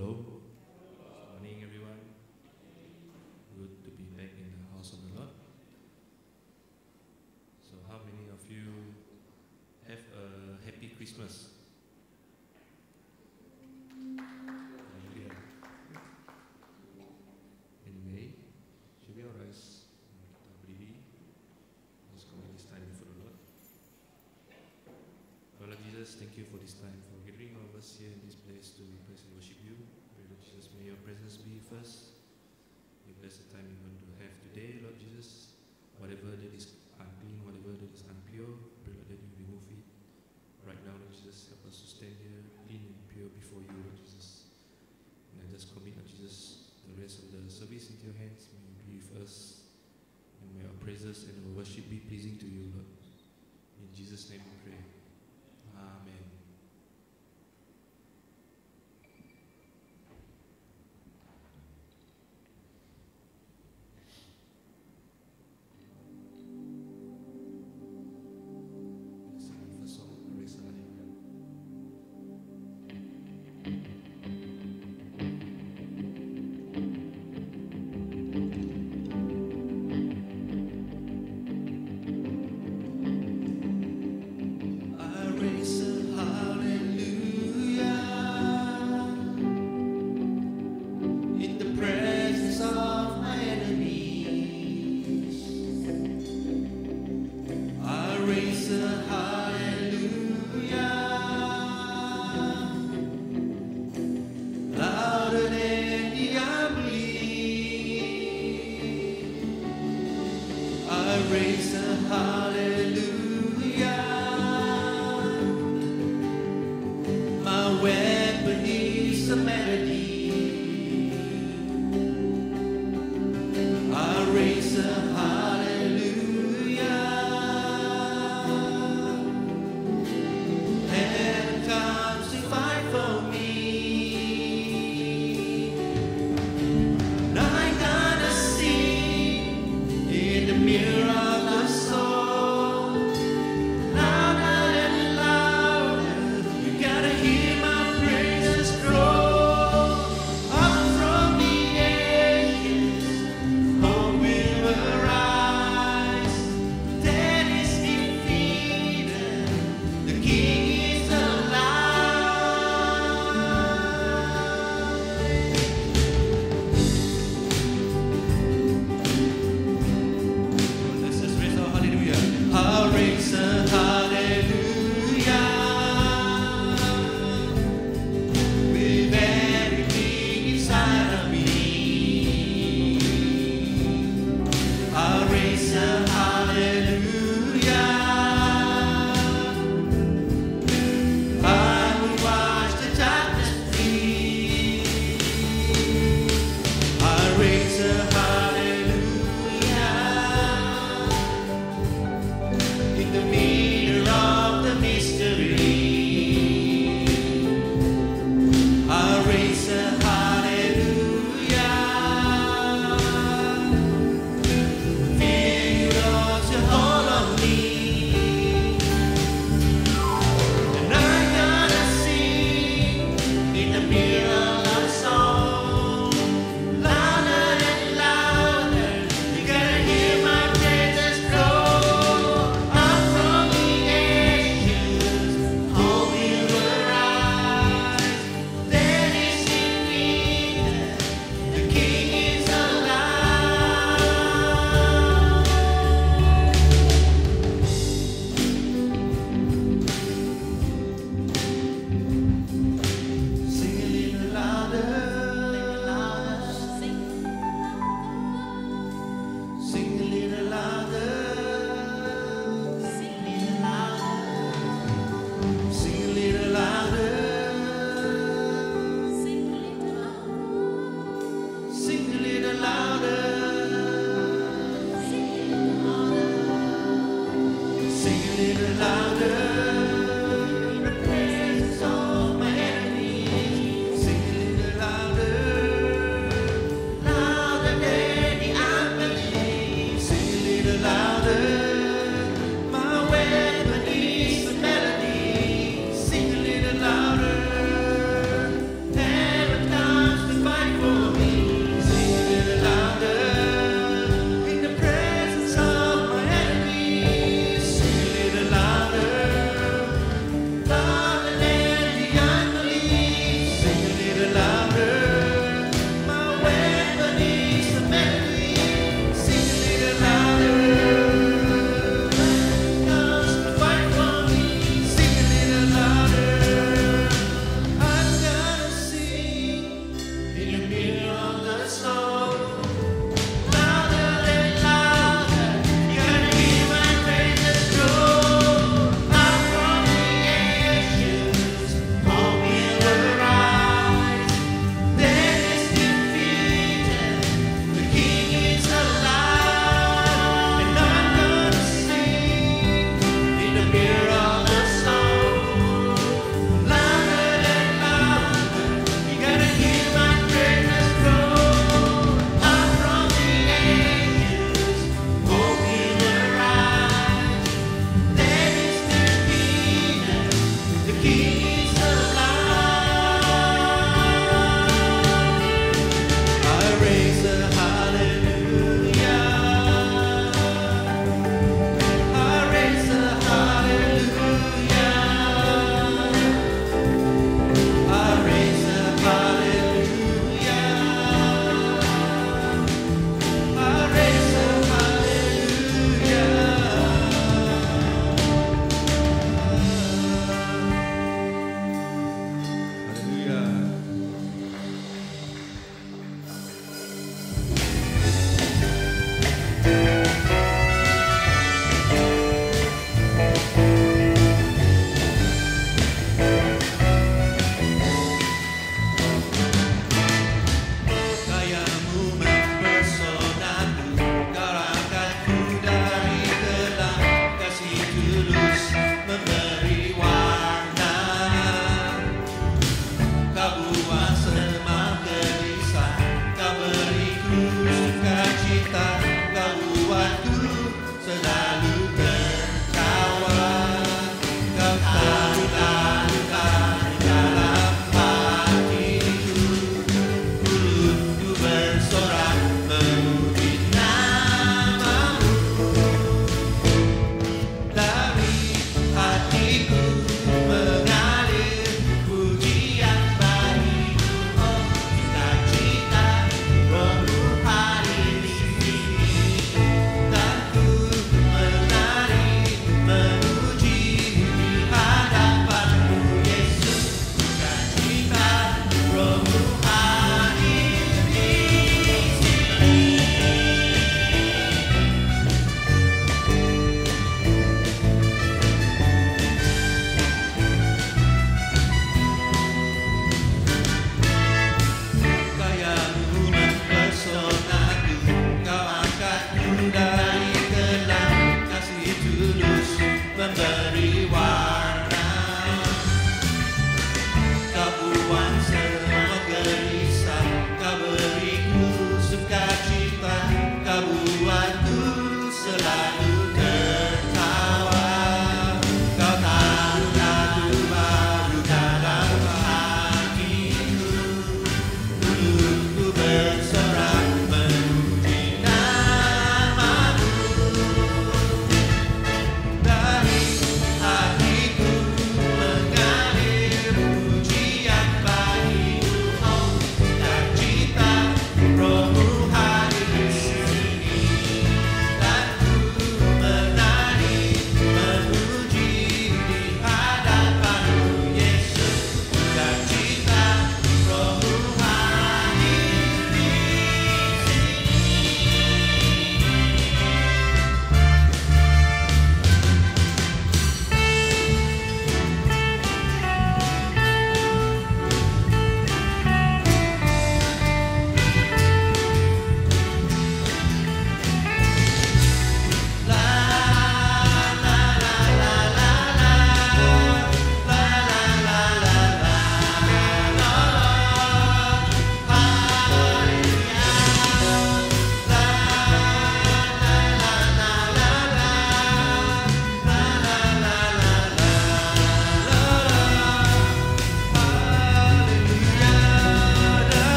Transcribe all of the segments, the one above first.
Hello. Good morning, everyone. Good to be back in the house of the Lord. So, how many of you have a happy Christmas? Hallelujah. Anyway, should we all rise? Kita berdiri. Let's commit this time before the Lord. Lord Jesus, thank you for this time, for gathering all of us here in this place to praise and worship you. Pray, Lord Jesus, may your presence be with us. We bless the time we're going to have today, Lord Jesus. Whatever that is unclean, whatever that is unpure, pray, Lord, that you remove it. Right now, Lord Jesus, help us to stand here clean and pure before you, Lord Jesus. And I just commit, Lord Jesus, the rest of the service into your hands. May you be with us. And may our praises and our worship be pleasing to you, Lord. In Jesus' name we pray. Amen.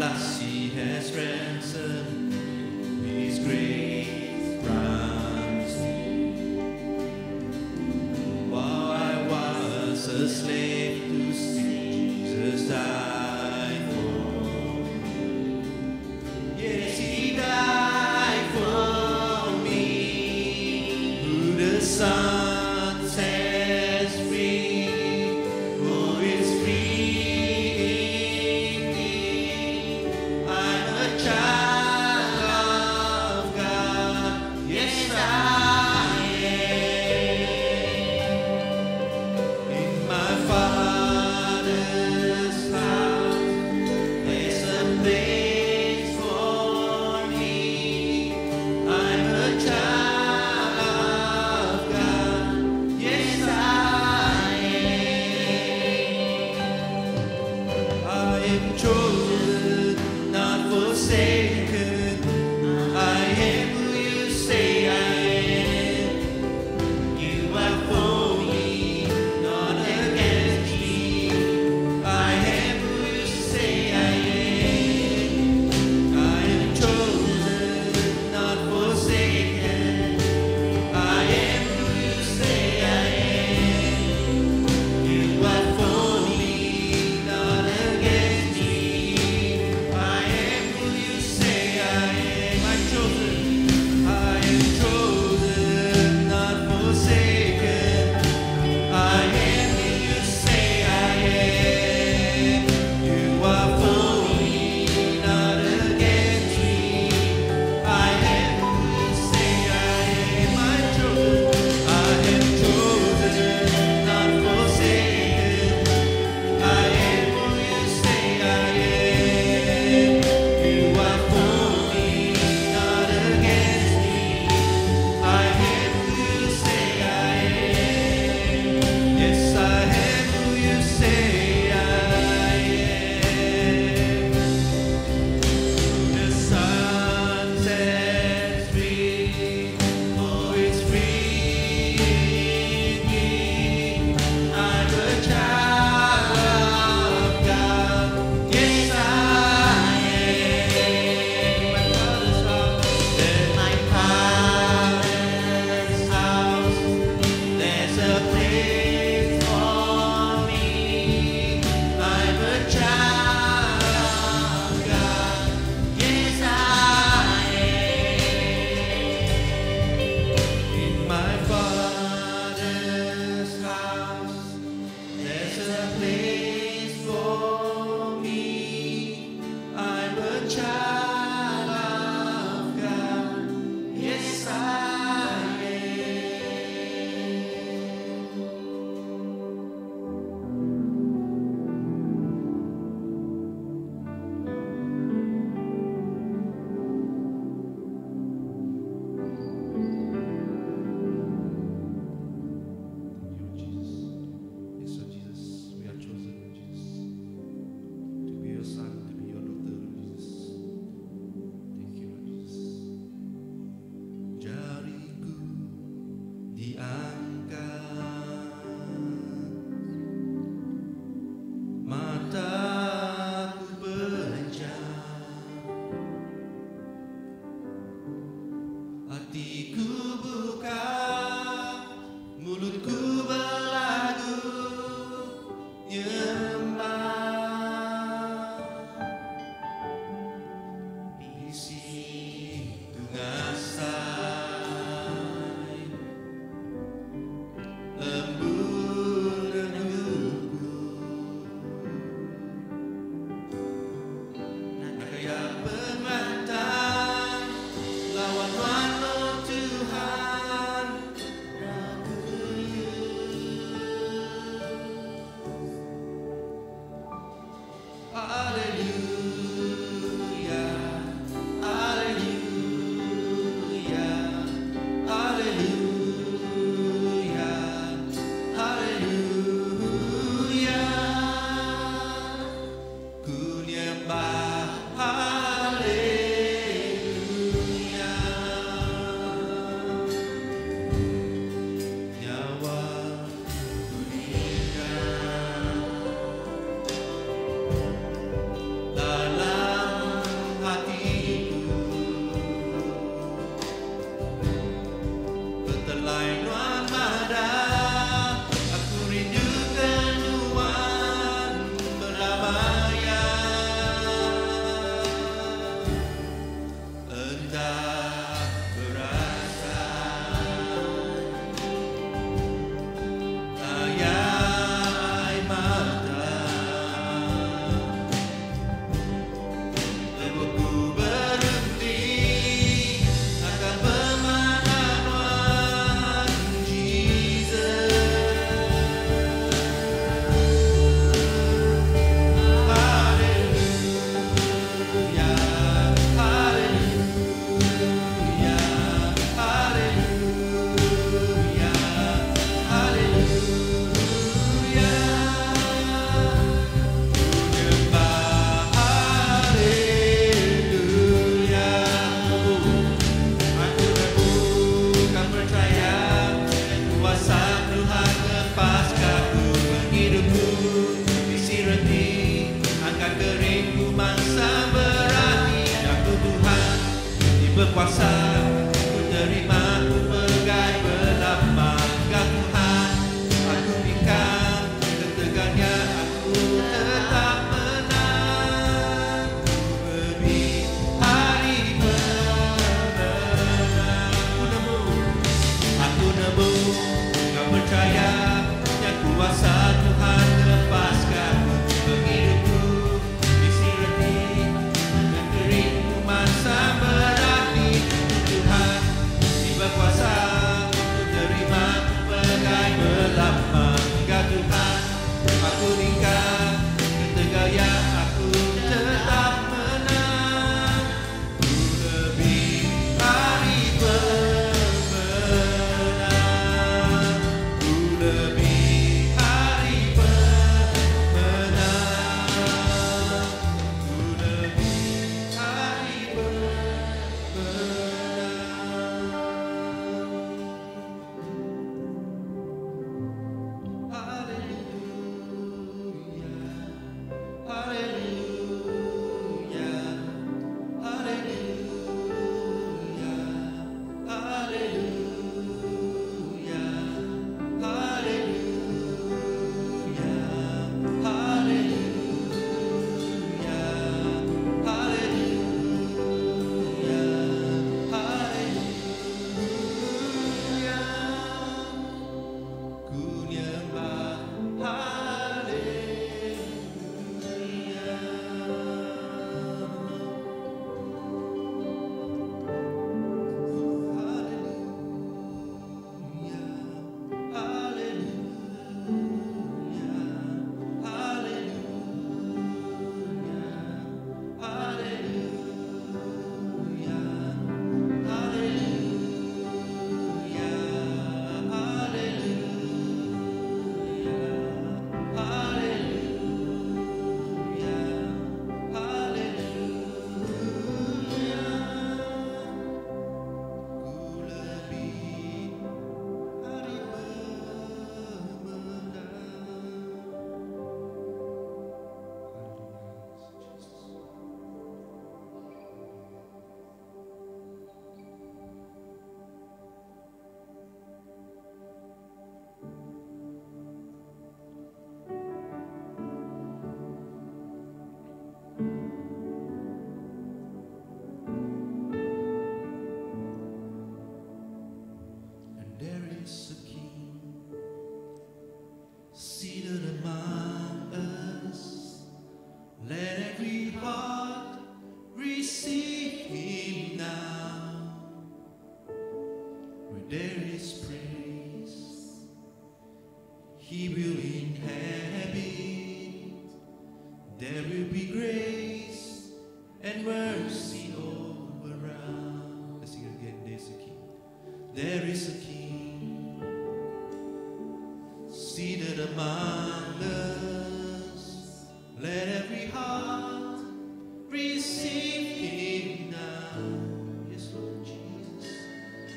last He has ransomed, His grace runs deep. While I was a slave to sin, Jesus died for me. Yes, He died for me. Who the Son sets free, oh, is free indeed. I'm a child of God, yes I am. In my Father's house, there's a place for me. I'm a child of God, yes I am. I am chosen, not forsaken. I am who you say I am. You are for me, not against me. I am who you say I am. I am chosen, not forsaken. I am who you say I am. You are for me, not against me. I am who you say I am. I'm chosen. I am chosen, not forsaken. I am who you say I am. You are for me, not against me. I am who you say I am. I'm chosen. I am chosen, not forsaken. I am who you say I am. You are for me, not against me. I am who you say I am. Yes, I am who you say I am. The Son sets free, oh, it's free indeed. I'm a child of God, yes I am. In my Father's house, there's a place for me. I'm a child of God, yes I am. In my Father's house, there's a place for me. I'm a child of God, yes I Yes, Lord Jesus, we are chosen, Lord Jesus, to be your son, to be your daughter, Lord Jesus. Thank you, Lord Jesus. Jariku diangkat, mataku pejam, hatiku buka, mulutku berlagu nyembah. Di situ ngasai lembut denguku, kayak penantang lawan walau Tuhan. hidupku isi reti, angkat keringku masa berani. Aku Tuhan di berkuasa, ku terima, ku pegang berlama. Engkau Tuhan, aku ikat ketegangan, aku tetap menang. Ku lebih hari kemenangan. Aku nemu, kau percaya yang kuasa Tuhan lepaskan menghidupku isi reti, dan keringku masa berani. Tuhan di berkuasa, ku terima, ku pegang berlama. Engkau Tuhan, aku tingkat ketegaya, aku tetap menang. Ku lebih hari pemenang, ku lebih hari pemenang, ku lebih hari pemenang. Haleluya, haleluya, haleluya, haleluya, haleluya, haleluya, haleluya, ku nyembah haleluya. And there is a King seated among us. Let every heart receive Him now. Where there is praise, He will inhabit. There will be grace and mercy all around. Let's sing it again. There's a King. There is a King seated among us. Let every heart receive Him now. Yes, Lord Jesus.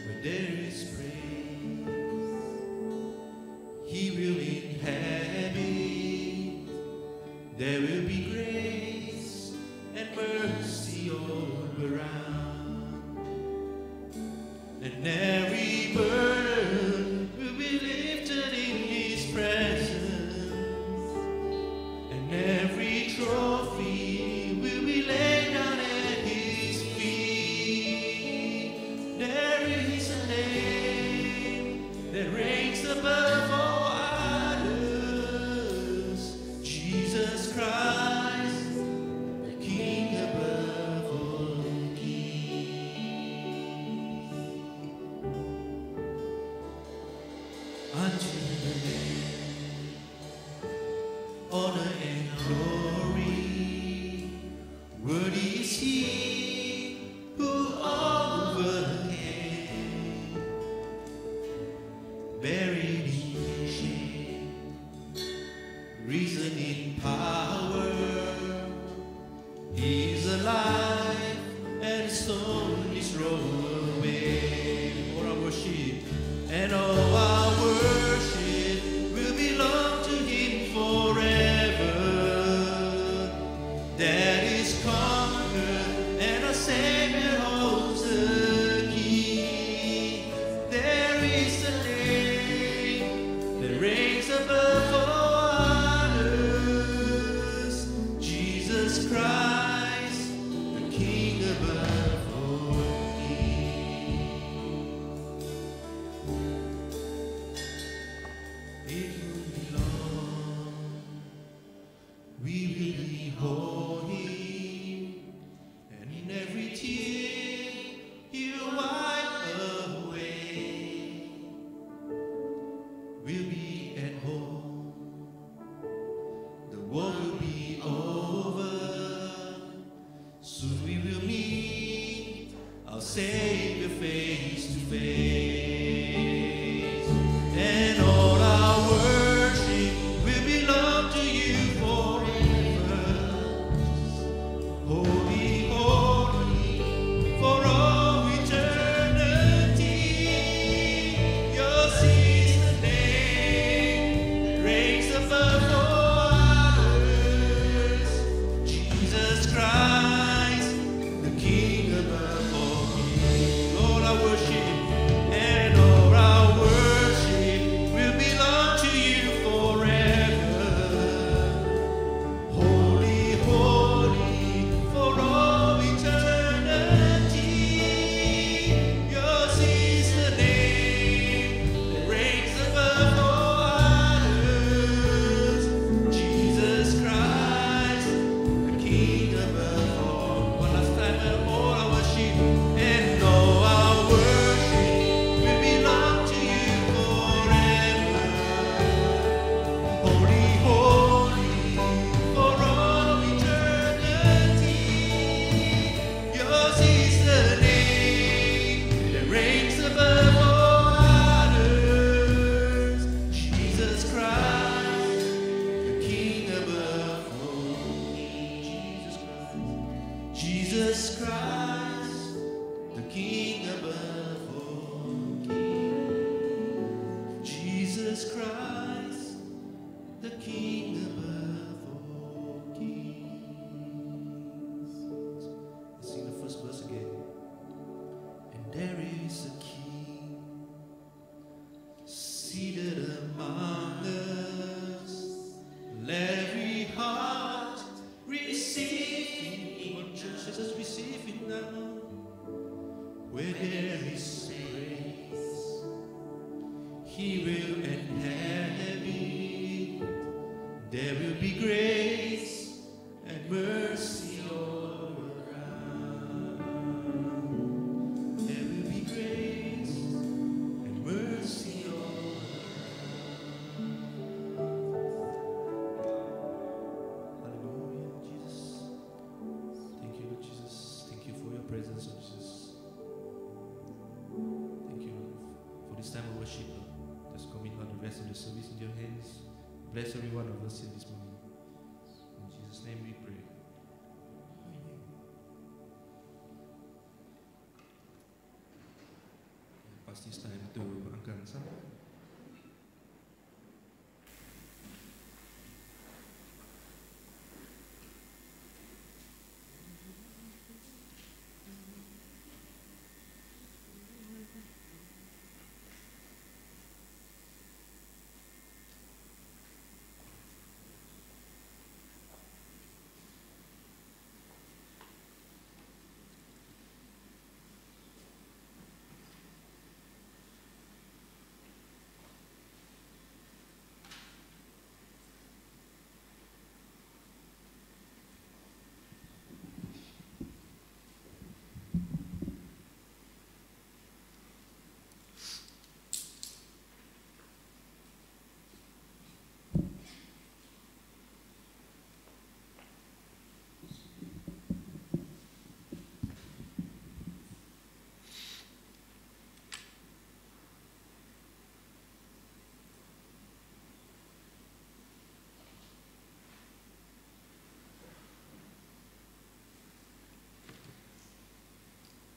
Where there is praise, He will inhabit. There will be grace and mercy all around. And every burden will be lifted in His presence. And every trophy will be laid down at His feet. There is a name that reigns above all others, Jesus Christ, the King above all kings. Unto the Lamb, honor and glory. Worthy is He who overcame, buried in shame, risen in power. He is alive and stone is rolled away. All our worship and all our worship will belong to Him forever. war will be over. Soon we will meet our Savior face to face, and all our worship will belong to you forever. Holy, holy, for all eternity. Yours is the name that reigns above all others. Jesus Christ, the King above all kings. Lord, I worship, and all our worship will belong to you forever. Holy, holy, for all eternity. Yours is the name that reigns above all others. Jesus Christ, the King above all. One last time, and all our worship, and all our worship will belong to you forever. Holy, holy, for all eternity. Yours is the name that reigns above all others. Jesus Christ, the King above all. Jesus Christ, the King above all kings. Jesus Christ, the King above all kings. Let's sing the first verse again. And there is a King seated among us. Let every heart receive Him. What church let us receive Him now? Where there is praise, He will inhabit. There will be grace and mercy all around. There will be grace and mercy all around. Hallelujah, Jesus. Thank you, Lord Jesus. Thank you for your presence, Lord Jesus. Thank you, Lord, for this time of worship, Lord. Just commit all the rest of the service in your hands. Bless every one of us here this morning. In Jesus' name we pray. Pass this time to Uncle Ansam.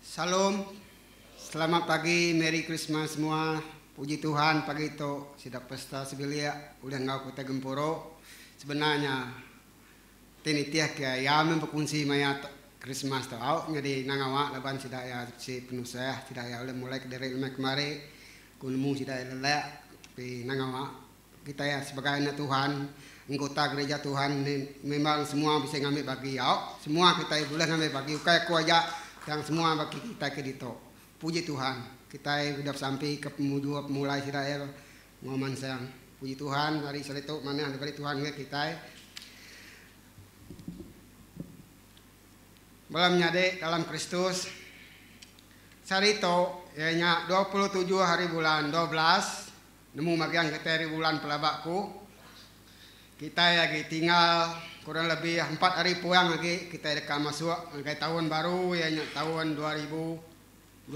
Salam, selamat pagi, Merry Christmas semua. Puji Tuhan pagi itu sidak pesta sebelia udah ngau kota Gemporo. Sebenarnya tinitiah kia ya memperkunci mayat Christmas tu au ngadi nangawa laban sidak ya si penuh saya sidak ya oleh mulai dari lemak kemari kunmu sidak lelak tapi nangawa kita ya sebagai anak Tuhan anggota gereja Tuhan memang semua bisa ngambil bagi ya semua kita boleh ngambil bagi kayak ku aja yang semua bagi kita ke dito. Puji Tuhan, kita udah sampai ke mulai Israel ngoman sayang. Puji Tuhan, hari itu mana dari Tuhan kita. Malam nyade dalam Kristus. Sarito yanya 27 hari bulan 12 nemu magian keteri bulan pelabakku. Kita lagi tinggal kurang lebih 4 hari pulang lagi kita dekat masuk ke tahun baru ianya tahun 2021.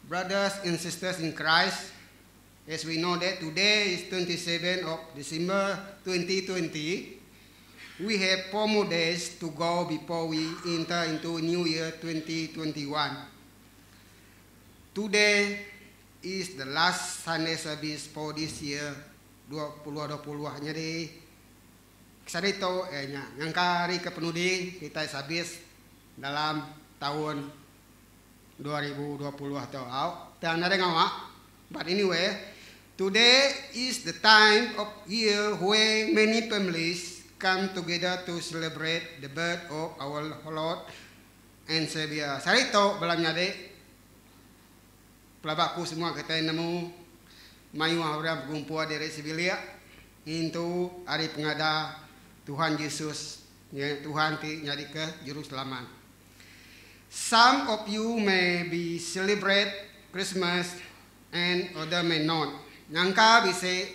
Brothers and sisters in Christ, as we know that today is 27 of December 2020, we have 4 more days to go before we enter into New Year 2021. Today is the last Sunday service for this year 2020. Jadi kesarito ngangkari kepenudi kita habis dalam tahun 2020 atau dan ada ngawa. But anyway, today is the time of year where many families come together to celebrate the birth of our Lord and Savior. Sarito balamnya de pelabaku semua kita nemu mayu orang berkumpul dari Sibilia itu hari pengada Tuhan Yesus ya, Tuhan ti nyari ke Jerusalem. Some of you may be celebrate Christmas and other may not. Nyangka bisa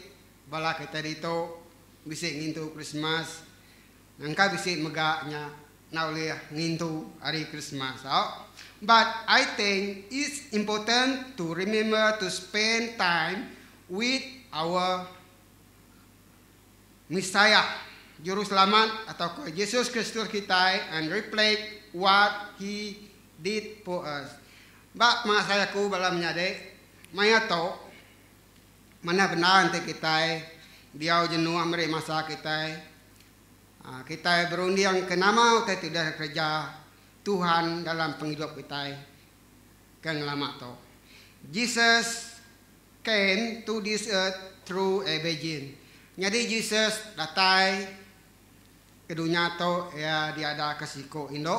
bala kita dito bisa ngintu Christmas. Nyangka bisa megaknya naulih ngintu hari Christmas. But I think it's important to remember to spend time with our Messiah, Juru Selamat atau Yesus Kristus kita and reflect what He did for us. Bak masayaku balam nyade, maya to mana benar nanti kita dia jenuh amri masa kita kita berunding kenama kita tidak kerja Tuhan dalam penghidup kita kan lama to. Jesus came to this earth through a virgin. Jadi Jesus datang ke dunia to ya dia ada kesiko Indo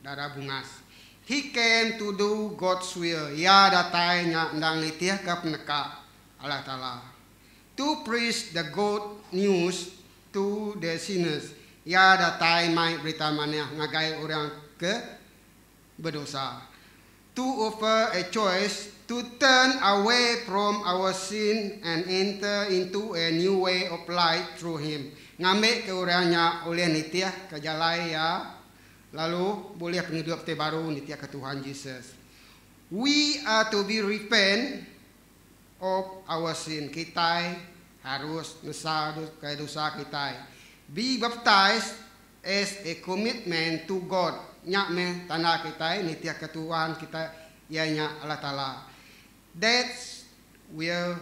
darah bungas. He came to do God's will. Ya datangnya ndang nitiah ke peneka Allah Taala. To preach the good news to the sinners. Ya datang mai berita mana ngagai orang ke berdosa. To offer a choice to turn away from our sin and enter into a new way of life through Him. Ngambil ke orangnya oleh nitiah ke jalan ya, lalu boleh penghidup baru nitiah ke Tuhan Yesus. We are to be repent of our sin. Kita harus nesal ke dosa kita. Be baptized as a commitment to God. Nyak me tanah kita nitiah ke Tuhan kita ianya Allah Taala. That will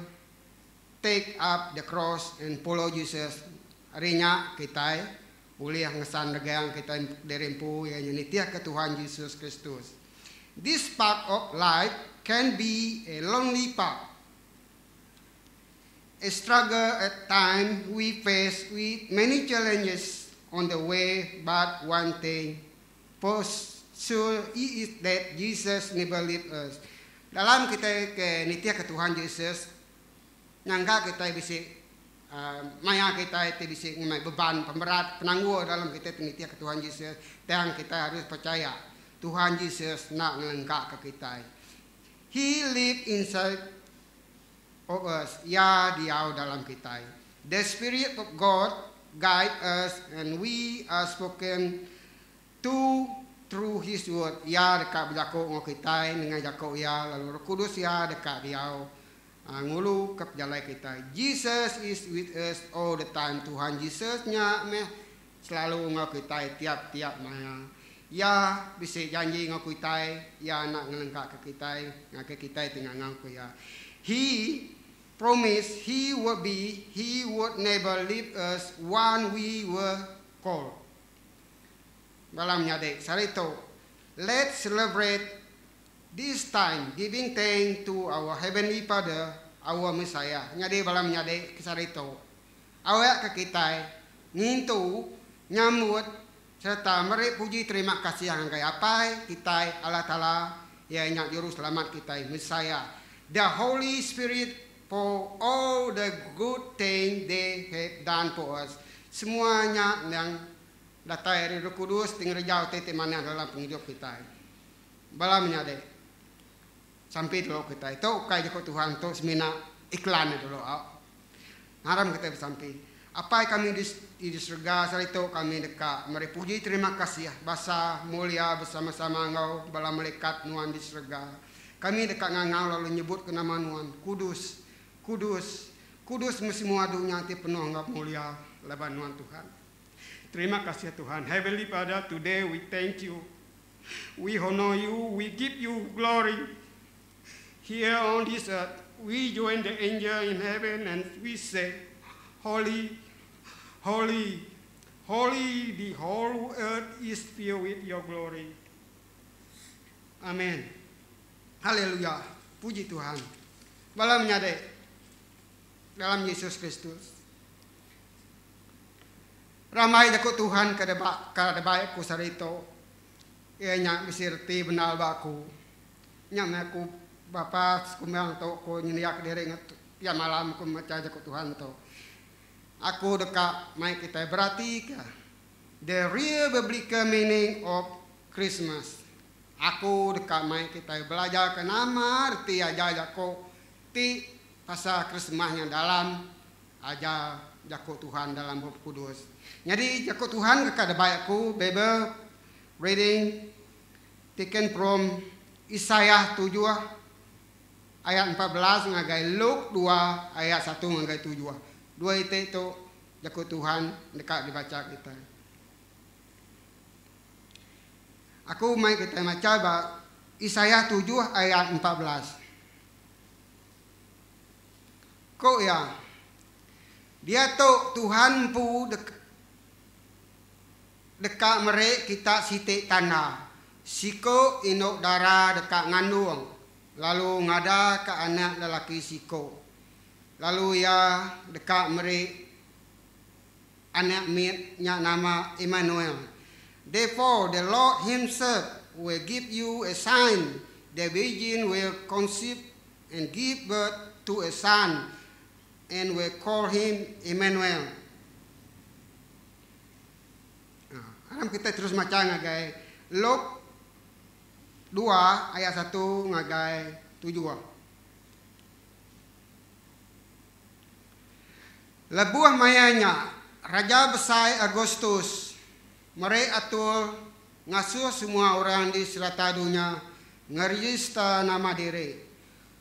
take up the cross and follow Jesus. Harinya kita boleh ngesan regang kita derempu yang nitiah ke Tuhan Yesus Kristus. This part of life can be a lonely part. A struggle at times we face with many challenges on the way, but one thing for sure is that Jesus never leave us. Dalam kita ke nitiah ke Tuhan Yesus, nyangka kita bisa maya kita itu bisa ngemai beban pemberat penangguh dalam kita nitiah ke Tuhan Yesus. Dan kita harus percaya Tuhan Yesus nak ngelengkap ke kita. He live inside of us, ya dia dalam kita. The Spirit of God guide us and we are spoken to through His word. Ya dekat berjakok dengan kita dengan jakok ya, lalu Roh Kudus ya dekat dia ngulu ke jalan kita. Jesus is with us all the time. Tuhan Yesusnya selalu dengan kita tiap-tiap maya. Ya bisa janji dengan kita ya nak ngelengkap ke kita dengan kita tinggal ngaku ya. He promised He would never leave us when we were called. Balamnya dek sarito, let's celebrate this time giving thanks to our Heavenly Father, our Messiah. Nyade balamnya dek sarito, awak ke kita ngintu nyambut serta meri puji terima kasih yang kaya apa kita Allah Taala ya nyak juru selamat kita Messiah, the Holy Spirit for all the good things they have done for us. Semuanya yang datang dari Roh Kudus tinggal jauh tete mana dalam penghidup kita. Bala menyade sampai dulu kita itu kai joko Tuhan tu semina iklan dulu. Haram kita sampai. Apa kami di surga sarito kami dekat. Mari puji terima kasih ya. Basa mulia bersama-sama engkau bala malaikat nuan di surga. Kami dekat ngangau lalu nyebut ke nama nuan. Kudus, kudus, kudus semua dunia ti penuh engkau mulia leban nuan Tuhan. Terima kasih Tuhan. Heavenly Father, today we thank you. We honor you, we give you glory. Here on this earth, we join the angel in heaven and we say, Holy, holy, holy, the whole earth is filled with your glory. Amin. Haleluya. Puji Tuhan. Bala menyadai dalam Yesus Kristus. Ramai daku Tuhan kada baik ku sarito. Ianya bisirti benal baku. Nya aku bapa kumang to ko nyiniak dere ngat ya malam ku maca daku Tuhan to. Aku dekat mai kita berarti ke the real biblical meaning of Christmas. Aku dekat mai kita belajar ke nama arti aja jako ti pasal Christmasnya dalam aja jako Tuhan dalam Roh Kudus. Jadi jako Tuhan kepada baikku Bible reading taken from Isaiah 7 ayat 14 ngagai Luke 2 ayat 1 ngagai 7. Dua itu jako Tuhan dekat dibaca kita. Aku mai kita baca Isaiah 7 ayat 14. Kok ya? Dia tu Tuhan pu dekat merek kita sitik tanah. Siko inok darah dekat ngandung. Lalu ngada ke anak lelaki siko. Lalu ya dekat merek anak mitnya nama Emmanuel. Therefore the Lord himself will give you a sign. The virgin will conceive and give birth to a son and will call him Emmanuel. Alam kita terus baca ngagai Luke 2 ayat 1 ngagai 7. Lebuah mayanya Raja Besar Agustus mereka atur ngasuh semua orang di selatan dunia ngeregister nama diri.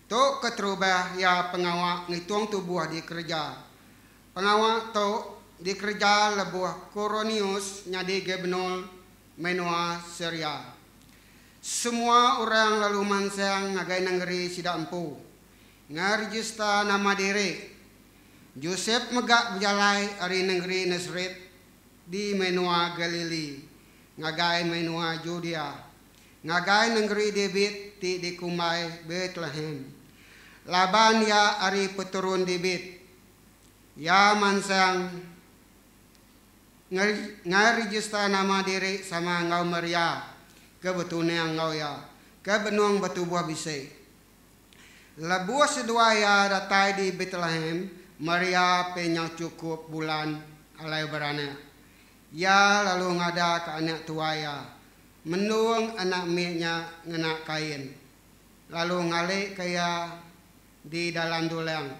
Tok keterubah ya pengawal ngitung tubuh di kerja. Pengawal tok di kerja lebuah Koronius nyadi gubernur menua Syria. Semua orang lalu mansang ngagai negeri sidak empu. Ngeregister nama diri. Joseph megak berjalai dari negeri Nazaret di menua Galili, ngagai menua Judea, ngagai negeri David di kumai Bethlehem. Laban ya ari peturun David, ya mansang ngarejista nama diri sama ngau Maria, kebetulnya ngau ya, kebenuang batu buah bisai. Lebuah sedua ya datai di Bethlehem. Maria penyau cukup bulan alai beranak. Ya lalu ngada ke anak tuaya. Menung anak minya ngenak kain. Lalu ngalik kaya di dalam dulang.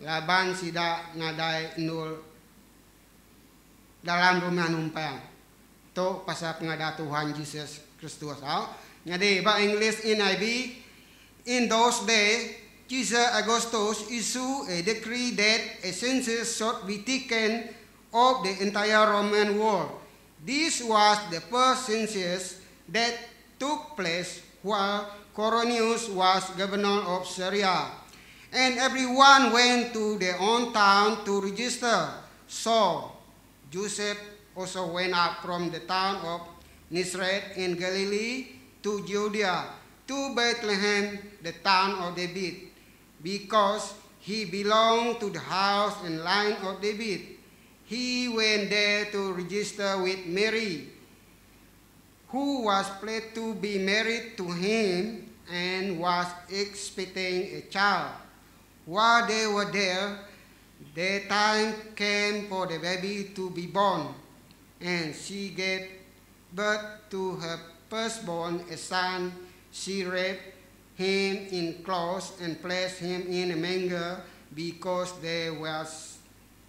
Laban sidak ngadai nul dalam rumah numpang. Tu pasal pengada Tuhan Yesus Kristus. Jadi bahasa English NIV. In those days Caesar Augustus issued a decree that a census should be taken of the entire Roman world. This was the first census that took place while Coronius was governor of Syria. And everyone went to their own town to register. So Joseph also went up from the town of Nazareth in Galilee to Judea, to Bethlehem, the town of David, because he belonged to the house and line of David. He went there to register with Mary, who was pledged to be married to him and was expecting a child. While they were there, the time came for the baby to be born, and she gave birth to her firstborn, a son. She wrapped him in clothes and placed him in a manger because there was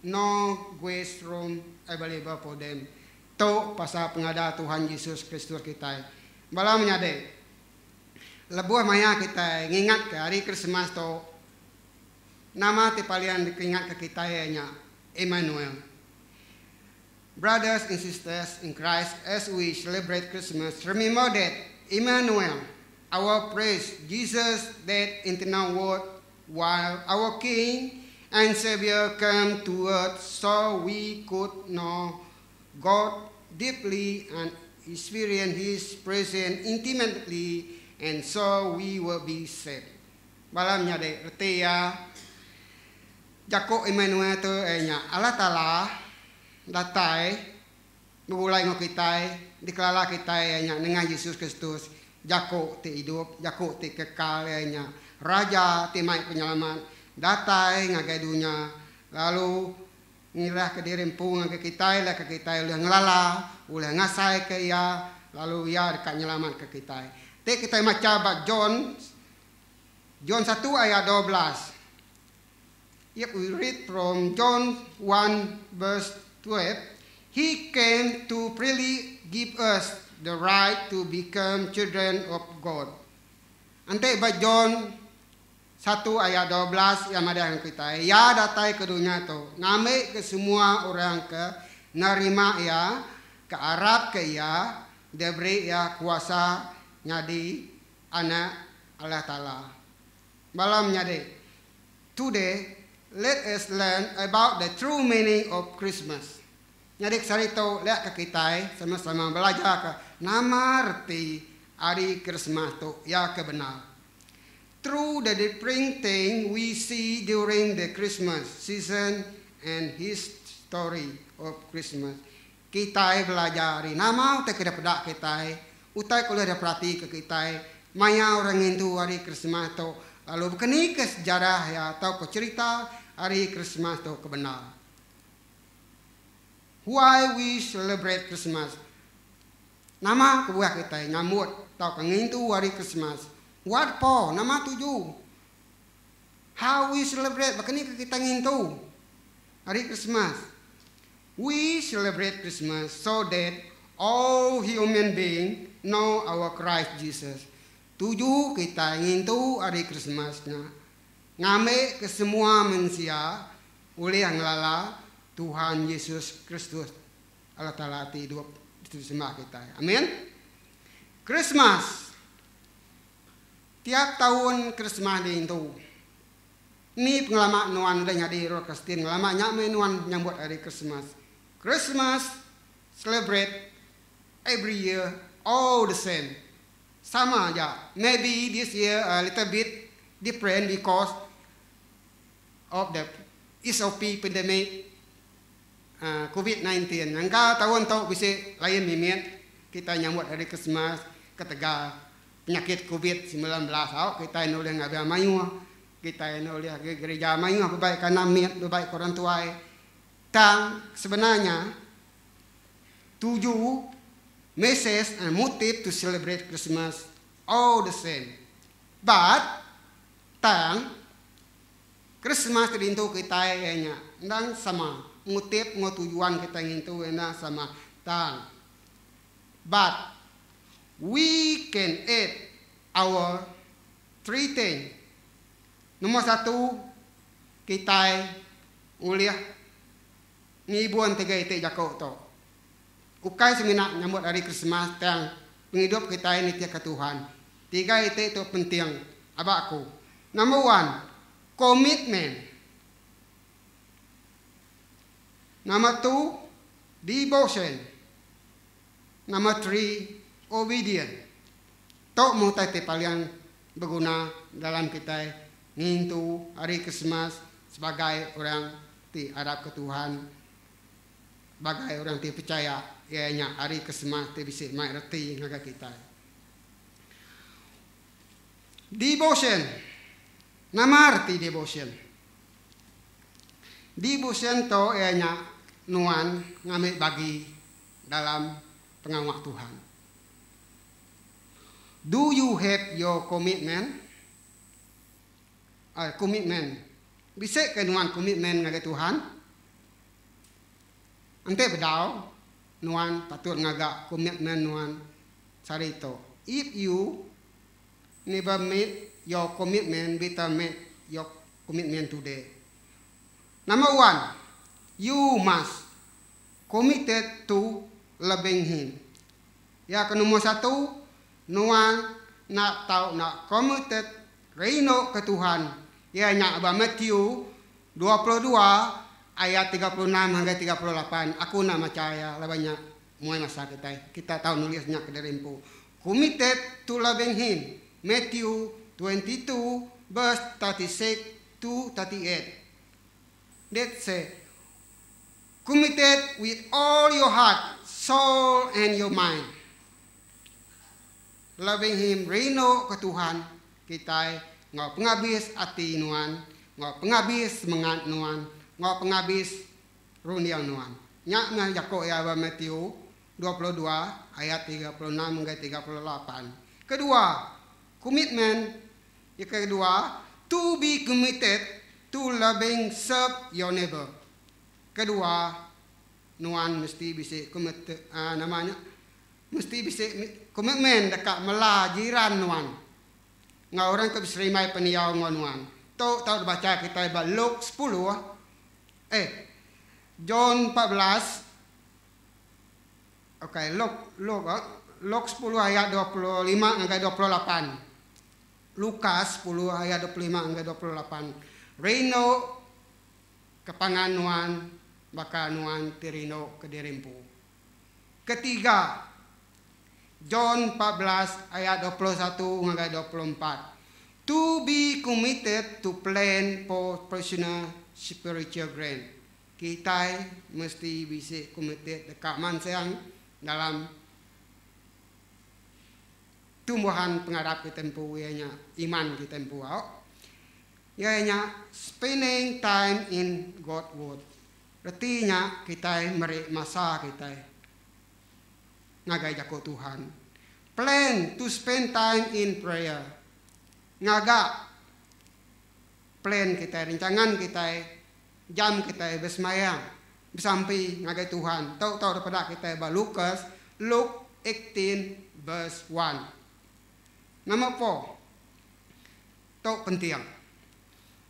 no grace room available for them. To pasal pengada Tuhan Yesus Kristus kita. Bala menyade. Lebuh maya kita ngingat ke hari Krismas to. Nama ti palian diingat ke kita nya Emmanuel. Brothers and sisters in Christ, as we celebrate Christmas, remember that Emmanuel, our praise, Jesus that eternal word, while our King and Savior came to earth so we could know God deeply and experience His presence intimately, and so we will be saved. Balamnya de retia Jako Emmanuel tu nya Allah Taala datai memulai ngokitai dikelala kita nya dengan Yesus Kristus Jako ti hidup Jako ti kekal nya Raja ti mai penyelamat datai ngagai dunia lalu ngirah ke dirempung ke kita lah ke kita ulah ngelala ulah ngasai ke ia lalu ia dekat nyelamat ke kita. Te kita maca John 1 ayat 12. If we read from John 1 verse 12, He came to freely give us the right to become children of God. Ante ba John 1 ayat 12 yang ada yang kita. Ya datai ke dunia tu. Ngame ke semua orang ke nerima ya, ke Arab ke ya, diberi ya kuasa nyadi anak Allah Taala. Malam nyadi. Today let us learn about the true meaning of Christmas. Jadi sarito lihat ke kita sama-sama belajar ke nama arti hari Christmas tu ya kebenar. Through the different thing we see during the Christmas season and his story of Christmas. Kita belajar nama utai ke dapat kita, utai kalau ada perhati ke kita, maya orang itu hari Christmas tu lalu berkeni ke sejarah ya atau ke cerita hari Christmas itu kebenar. Why we celebrate Christmas? Nama kebuah kita nyambut atau kengintu hari Christmas. What for? Nama tuju. How we celebrate? Bakani kita ngintu hari Christmas. We celebrate Christmas so that all human beings know our Christ Jesus. Tuju kita ngintu hari Christmasnya. Ngame ke semua manusia oleh yang lala Tuhan Yesus Kristus Allah Taala hidup di sembah kita. Amin. Christmas. Tiap tahun Christmas di itu. Ini pengalaman nuan udah nyadi roh Kristen ngelama nyame nuan nyambut hari Christmas. Christmas celebrate every year all the same. Sama aja. Maybe this year a little bit different because of the SOP pandemic COVID-19. Angka tahun tu bisa lain mimit kita nyambut hari Christmas ketika penyakit COVID-19. Kita nulis ngabia mayu, kita nulis gereja mayu baik karena mit baik orang tua. Tang sebenarnya 7 message and motive to celebrate Christmas all the same. But tang Christmas itu kita nya ndang sama motif tujuan kita ngintu ena sama tang. But we can add our 3 things. Nomor 1 kita uliah ngibuan 3 itu jako to. Ukai semina nyambut hari Christmas tang penghidup kita ini tiap ke Tuhan. 3 itu penting abaku. Number 1 commitment. Number 2, devotion. Number 3, obedience. Tok mutai te paling berguna dalam kita ngintu hari Christmas sebagai orang ti Arab ke Tuhan, sebagai orang ti percaya ianya hari Christmas ti bisa mai reti ngaga kita. Devotion. Nama arti devotion. Devotion to ianya nuan ngambil bagi dalam pengawak Tuhan. Do you have your commitment? Commitment. Bisa ke nuan commitment ngaga Tuhan? ante bedau nuan patut ngagak komitmen nuan sarito. If you never meet your commitment, better meet your commitment today. Number 1, you must committed to loving Him. Ya, ke nomor 1, nuan nak tahu nak committed reno ke Tuhan. Ya, nyak ba Matthew 22 ayat 36 hingga 38. Aku nak percaya labanya muai masa kita tahu nulisnya ke derempu. Committed to loving Him. Matthew 22 verse 36 to 38. That say, committed with all your heart, soul, and your mind. Loving Him, reno ke Tuhan kita, ngau penghabis hati nuan, ngau penghabis semangat nuan, ngau penghabis runiang nuan. Nyak na Yakok ya ba Matthew 22 ayat 36 hingga 38. Kedua, komitmen. Yang kedua, to be committed to loving, serve your neighbor. Kedua, nuan mesti bisa committed, namanya mesti bisa komitmen dekat mela jiran nuan. Ngau orang ke bisa rimai peniau nuan. Tahu baca kita ba Luke 10 John 14. Okay, Luke 10 ayat 25 hingga 28. Lukas 10 ayat 25 hingga 28. Reno kepangan nuan, baka nuan tirino ke dirempu. Ketiga, John 14 ayat 21 hingga 24. To be committed to plan for personal spiritual gain. Kita mesti bisa committed dekat mansiang dalam tumbuhan pengharap kita tempuh ianya iman kita tempuh. Ianya spending time in God word. Artinya kita meri masa kita ngagai jako Tuhan. Plan to spend time in prayer. Ngaga plan kita, rencangan kita, jam kita bersemayam bersampai ngagai Tuhan. Tahu daripada kita ba Luke 18 verse 1. Nama 4. Tahu penting.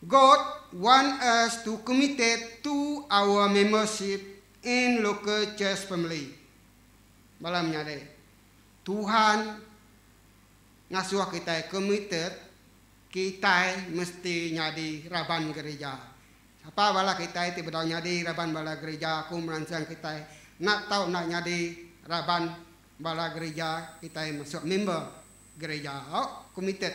God want us to committed to our membership in local church family. Malam nyade. Tuhan ngasuh kita committed, kita mesti nyadi raban gereja. Apa bala kita itu bedau nyadi raban bala gereja, aku merancang kita nak tahu nak nyadi raban bala gereja, kita masuk member gereja. Committed.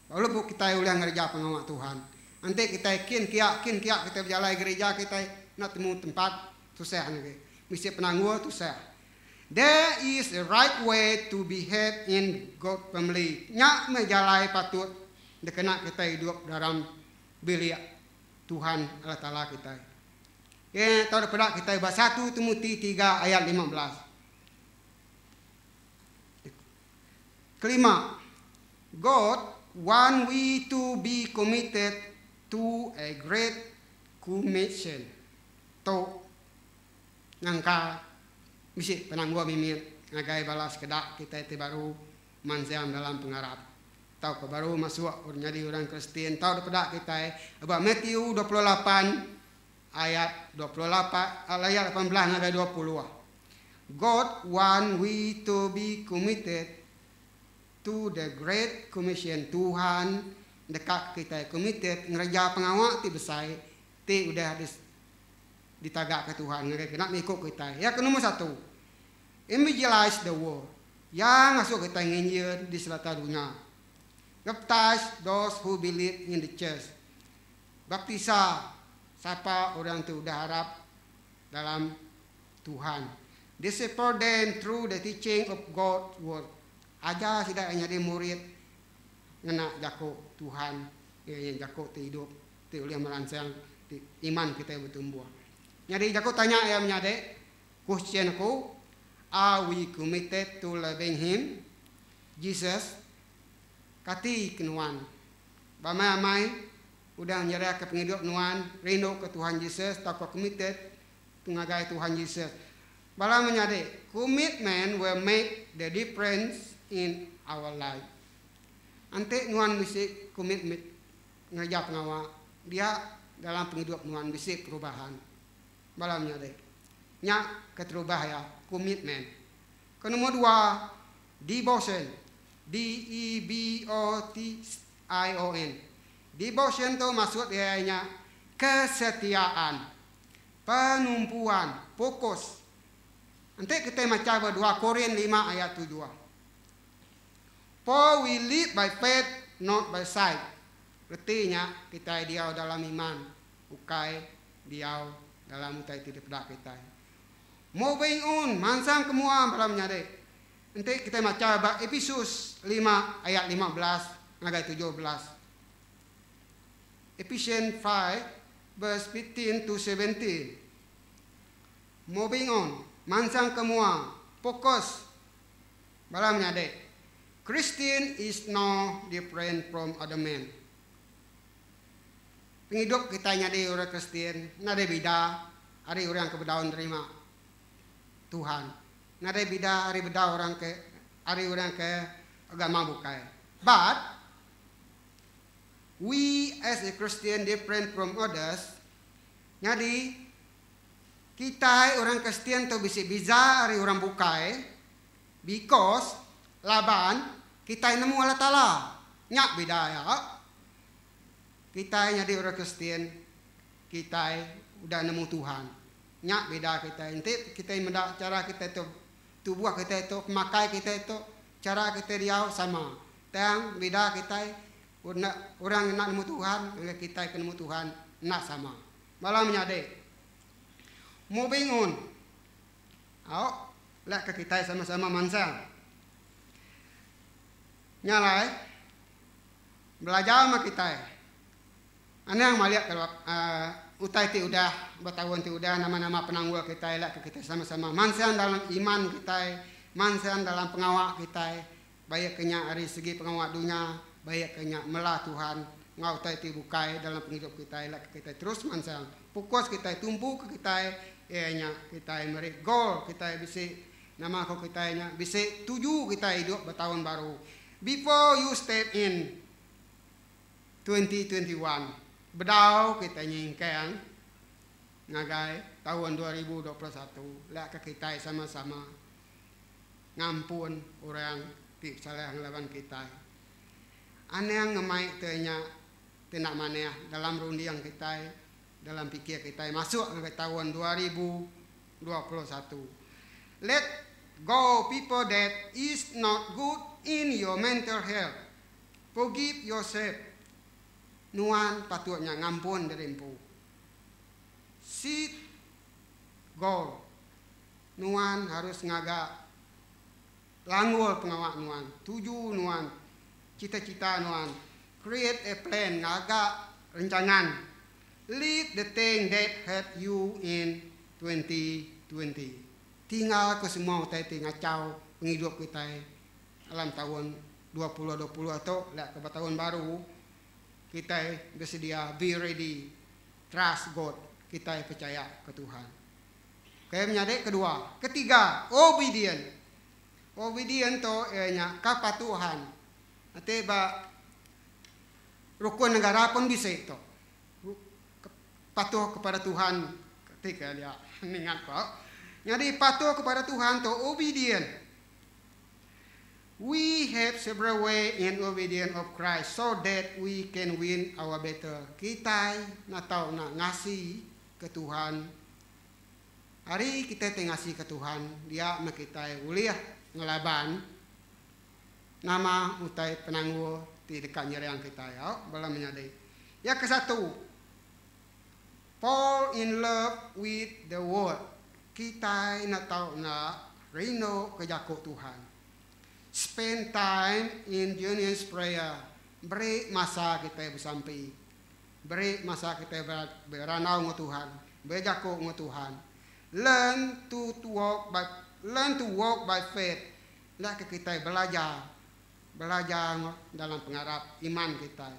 Walaupun kita ulang gereja pengawal Tuhan. Nanti kita kin kiak kita berjalan gereja kita nak temu tempat susah nanti. Mesti penangguh susah. There is a right way to behave in God family. Nyak menjalai patut dekena kita hidup dalam bilik Tuhan Allah Taala kita. Ya, tahu daripada kita bahasa 1 Timotius 3 ayat 15. Kelima, God want we to be committed to a great commission. To ngangka misi penangguh mimit ngagai balas kedak kita itu baru mansiam dalam pengharap. Tahu ke baru masuk jadi orang Kristen. Tahu daripada kita about Matthew 28 ayat 28 ayat 18 hingga 20. God want we to be committed to the great commission. Tuhan dekat kita committed ngerja pengawal ti besar ti udah ditagak ke Tuhan nak ikut kita. Ya ke nomor 1, evangelize the world. Yang masuk kita nginjil di selatan dunia. Baptize those who believe in the church. Baptisa siapa orang tu udah harap dalam Tuhan. Disciple them through the teaching of God's word. Ajar tidak hanya di murid ngena jako Tuhan, yang jako hidup, ti ulih merancang iman kita bertumbuh. Jadi jako tanya ya menyade, question aku, are we committed to loving Him, Jesus? Kati kenuan, bamai udah nyerah ke penghidup nuan, rindu ke Tuhan Yesus, tak committed ngagai Tuhan Yesus. Bala menyade, commitment will make the difference in our life. Ante nuan misi commitment ngajak ngawa dia dalam penghidup nuan misi perubahan. Bala menyade, nya keterubah ya commitment. Ke nomor 2, devotion. D-E-B-O-T-I-O-N. Devotion itu maksud ianya kesetiaan, penumpuan, fokus. Nanti kita baca 2 Korin 5 ayat 7. For we live by faith, not by sight. Artinya kita diau dalam iman, bukai diau dalam utai tidak kita. Moving on, mansang kemua malamnya deh. Nanti kita baca Efesus 5 ayat 15 sampai 17. Ephesians 5 verse 15 to 17. Moving on, mansang kemua, fokus. Malamnya deh. Christian is no different from other men. Penghidup kita nyadi orang Kristen, nade beda, hari orang kebedawan terima Tuhan. Nade beda, hari beda orang ke, hari orang ke agama bukai. But we as a Christian different from others. Nyadi kita orang Kristen tu bisa hari orang bukai, because laban kita nemu Allah Ta'ala. Nyak beda ya. Kita nyadi orang Kristen, kita udah nemu Tuhan. Nyak beda kita. Nanti kita mendak cara kita itu, tubuh kita itu, pemakai kita itu, cara kita diau sama. Yang beda kita, orang nak nemu Tuhan, kita nemu Tuhan, nak sama. Malam nyade. Moving on. Lihat ke kita sama-sama mansang. Nyalai belajar sama kita. Ane yang melihat kalau utai ti udah bertahun ti udah nama-nama penanggul kita lihat ke kita sama-sama mansan dalam iman kita, mansan dalam pengawak kita, baik kenya dari segi pengawak dunia, baik kenya melah Tuhan ngau utai ti bukai dalam penghidup kita lihat ke kita terus mansan fokus kita tumpu ke kita nya kita meri goal kita bisa nama ko kita nya bisa tuju kita hidup bertahun baru. Before you step in 2021, bedau kita nyingkang ngagai tahun 2021, lah ke kita sama-sama ngampun orang ti salah lawan kita. Ane yang ngemai tanya tindak mana dalam rundiang kita, dalam pikir kita masuk ke tahun 2021. Let go people that is not good in your mental health. Forgive yourself. Nuan patutnya ngampun derempu. Seek goal. Nuan harus ngaga langgul pengawak nuan. Tuju nuan. Cita-cita nuan. Create a plan. Ngaga rencangan. Leave the thing that hurt you in 2020. Tinggal ke semua utai tinggal caw penghidup kita dalam tahun 2020 atau lihat ke tahun baru kita bersedia be ready, trust God, kita percaya ke Tuhan. Kayak menyadek kedua, ketiga obedient. Obedient to nya kapatuhan. Ate ba rukun negara pun bisa itu. Patuh kepada Tuhan ketika dia ingat kok. Jadi patuh kepada Tuhan to obedient. We have several ways in obedience of Christ so that we can win our battle. Kita nak tahu nak ngasih ke Tuhan. Hari kita ngasih ke Tuhan, dia mak kita uliah ngelaban. Nama utai penangguh di dekat nyerang kita ya, belum menyadari. Yang ke-1, fall in love with the word. Kita nak tahu nak rino kejakut Tuhan. Spend time in Junior's prayer. Beri masa kita bersampai. Beri masa kita beranau dengan Tuhan. Berjakut dengan Tuhan. Learn to walk by faith. Lah kita belajar dalam pengharap iman kita.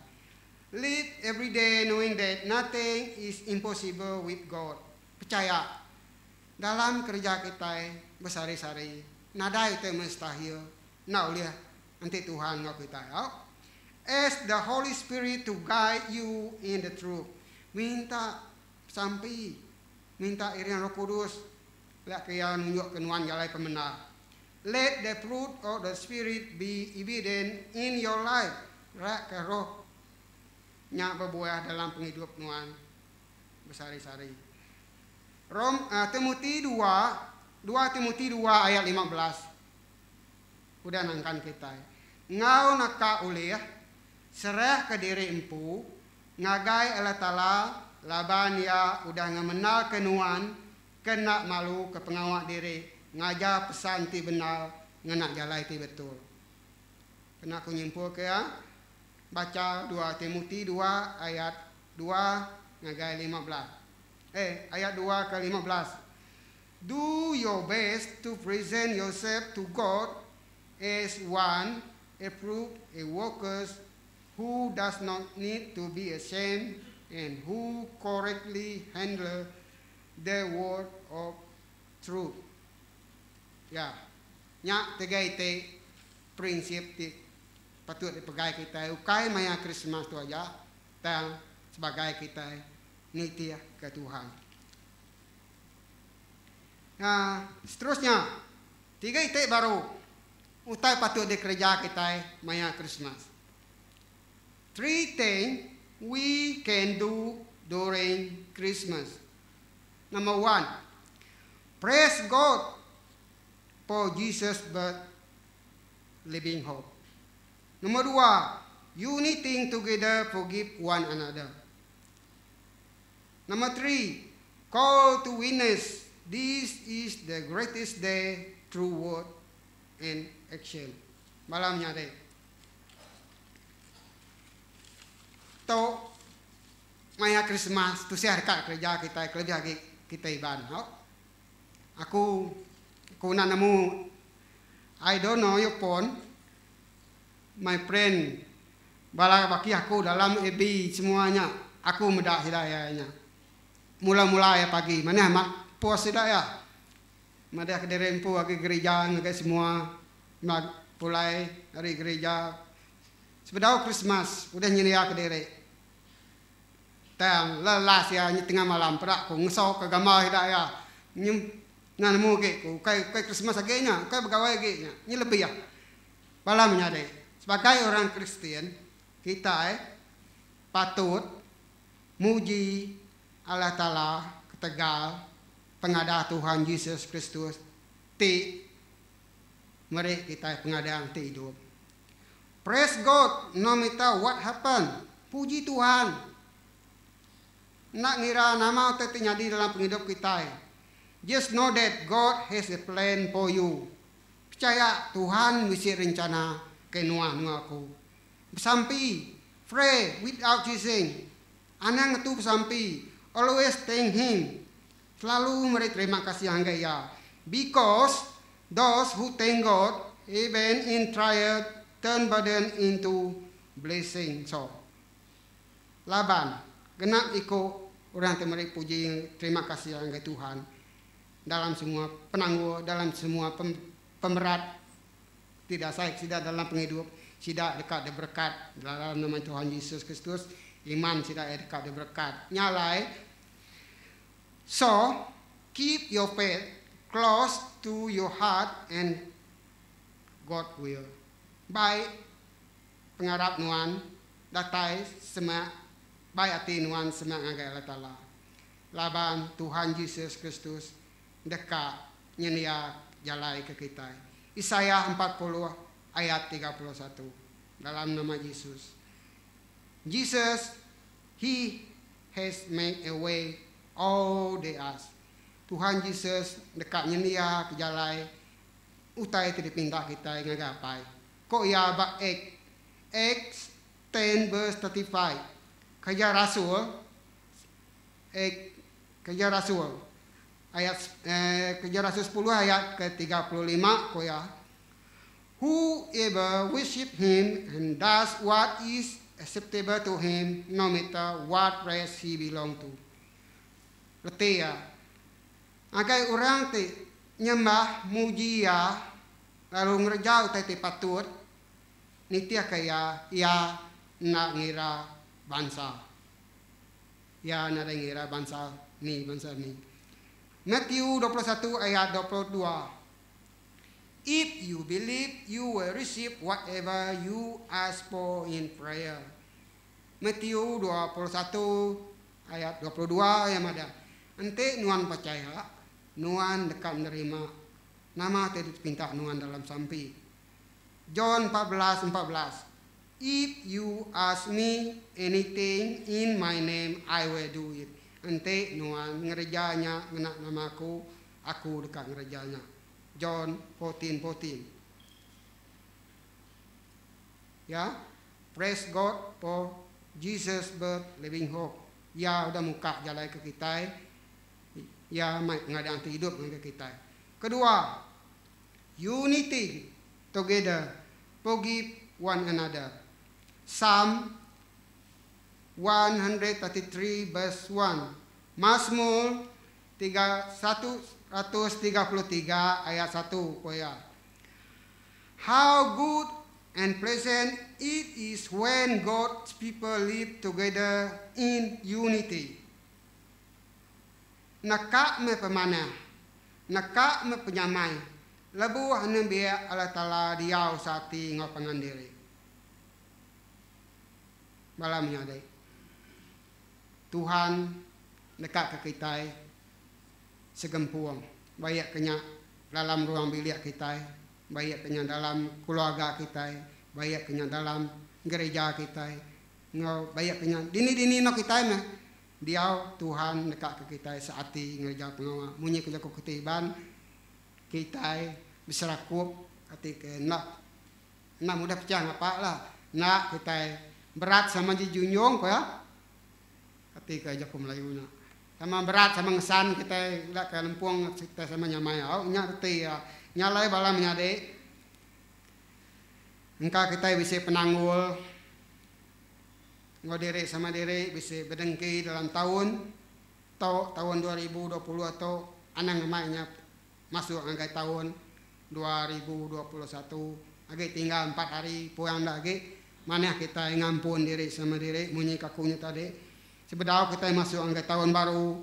Live every day knowing that nothing is impossible with God. Percaya dalam kerja kita bersari-sari nadai itu mustahil nak uliah nanti Tuhan ngau kita ask the Holy Spirit to guide you in the truth. Minta sampai minta irian Roh Kudus lek kaya nunjuk kenuan jalan pemenang. Let the fruit of the Spirit be evident in your life. Rak ke roh nya berbuah dalam penghidup nuan bersari-sari. Timotius 2 Timotius 2 ayat 15. Udah nangkan kita. Ngau naka uliah serah ke diri empu ngagai Allah Ta'ala laban ya udah ngamenal kenuan kena malu ke pengawak diri ngajar pesan ti benar ngenak jalai ti betul. Kena aku nyimpul ke ya baca 2 Timotius 2 ayat 2 ngagai 15. Ayat 2 ke 15. Do your best to present yourself to God as one approved, a workers who does not need to be ashamed and who correctly handle the word of truth. Ya, nya tiga itu prinsip ti patut dipegang kita. Ukai maya Christmas tu aja, dan sebagai kita nitia ke Tuhan. Nah, seterusnya tiga itu baru utai patut dikerja kita maya Christmas. 3 things we can do during Christmas. Number 1, praise God for Jesus' birth, living hope. Number 2, uniting together, forgive one another. Number 3, call to witness. This is the greatest day through word and action. Malamnya deh. To maya Christmas tu saya dekat kerja kita lebih lagi kita iban. Aku nak nemu I don't know you pun my friend bala baki aku dalam EB semuanya aku medak hidayahnya. Mula-mula ya pagi mana mak puas hidayah. Mada ke derempu ke gereja ke semua mulai dari gereja. Sebedau Christmas udah nyelia ke dere. Tang lelas ya tengah malam perak ku ngesok ke gambar hidayah. Nyem nanamu ke ku kai Christmas agenya, kai begawai agenya. Ni lebih ya. Bala menyadai. Sebagai orang Kristen, kita patut muji Allah Ta'ala ketegal pengadah Tuhan Yesus Kristus ti mari kita pengadaan ti hidup. Praise God no matter what happen. Puji Tuhan. Nak ngira nama atau terjadi dalam penghidup kita. Just know that God has a plan for you. Percaya Tuhan mesti rencana kenuan aku. Bersampi, pray without ceasing. Anang itu bersampi. Always thank Him. Selalu beri terima kasih angga ya. Because those who thank God, even in trial, turn burden into blessing. So, Laban. Genap ikut orang temeri puji terima kasih angga Tuhan dalam semua penangguh, dalam semua pemerat tidak dalam penghidup, tidak dekat di berkat dalam nama Tuhan Yesus Kristus, iman tidak dekat di berkat nyalai. So keep your faith close to your heart and God will. Baik pengarap nuan datai semak baik hati nuan semak agai Allah Ta'ala. Laban Tuhan Yesus Kristus dekat nyenia jalai ke kita. Yesaya 40 ayat 31 dalam nama Yesus. Jesus, He has made a way all the us. Tuhan Yesus dekat nyenia ke jalai utai ti dipindah kita ngagapai. Ko ya ba Acts 10 verse 35. Kerja Rasul ayat Kerja Rasul 10 ayat ke-35 ko ya. Whoever worship Him and does what is acceptable to Him, no matter what race he belong to. Berarti ya, Agai orang ti nyembah mujia lalu ngerjau ti patut nitia kaya ya nak ngira bangsa. Ya nak ngira bangsa ni. Matthew 21 ayat 22. If you believe, you will receive whatever you ask for in prayer. Matthew 21 ayat 22 yang ada. Ente nuan percaya, nuan dekat menerima. Nama tidak pinta nuan dalam sampi. John 14:14. If you ask me anything in my name, I will do it. Ente nuan ngerjanya ngenak namaku, aku dekat ngerjanya. John 14:14. Ya, praise God for Jesus birth living hope. Ya udah muka jalan ke kita. Ya mai ngadang hidup dengan kita. Kedua, unity together, forgive one another. Psalm 133 verse 1. Mazmur 133 ayat 1 koya. How good and pleasant it is when God's people live together in unity. Nakak me pemana, nakak me penyamai. Lebu hanya biar Allah Ta'ala diau sati ngopangan diri. Malamnya deh. Tuhan dekat ke kita segempuang. Baik kenya dalam ruang bilik kita, baik kenya dalam keluarga kita, baik kenya dalam gereja kita, baik kenya dini no kita mah. Diau Tuhan dekat ke kita saati gereja pengawa. Munyi kerja kutiban kita berserakup ketika nak mudah pecah apa lah. Nak kita berat sama jujunjung ko ya. Ketika Jaku Melayu na. Sama berat sama ngesan kita dak ke lempuang kita sama nyamai au nya teti ya. Nyalai bala menyade. Engka kita bisa penanggul. Ngodere sama dere bisa berdengki dalam tahun 2020 atau anang mainnya masuk angkai tahun 2021 agak tinggal 4 hari pulang lagi mana kita ngampun diri sama diri munyi kakunya tadi sebedau kita masuk angkai tahun baru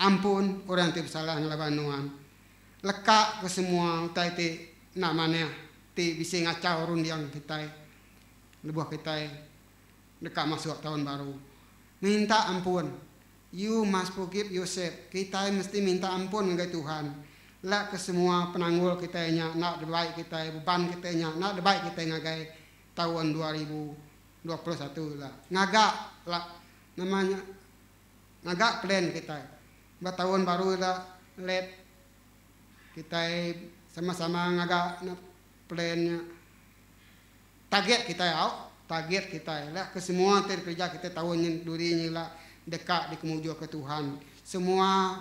ampun orang ti salah ngelawan nuan lekak ke semua utai ti nak mana ti bisa ngacau rundiang kita lebuh kita dekat masuk tahun baru minta ampun. You must forgive yourself. Kita mesti minta ampun dengan Tuhan. Lah ke semua penanggul kita nya nak baik kita beban kita nya nak baik kita ngagai tahun 2021 lah. Ngagak lah namanya ngagak plan kita. Ba tahun baru lah let kita sama-sama ngagak plannya. Target kita target kita lah ke semua kerja kita tahun durinya lah dekat di kemuju ke Tuhan. Semua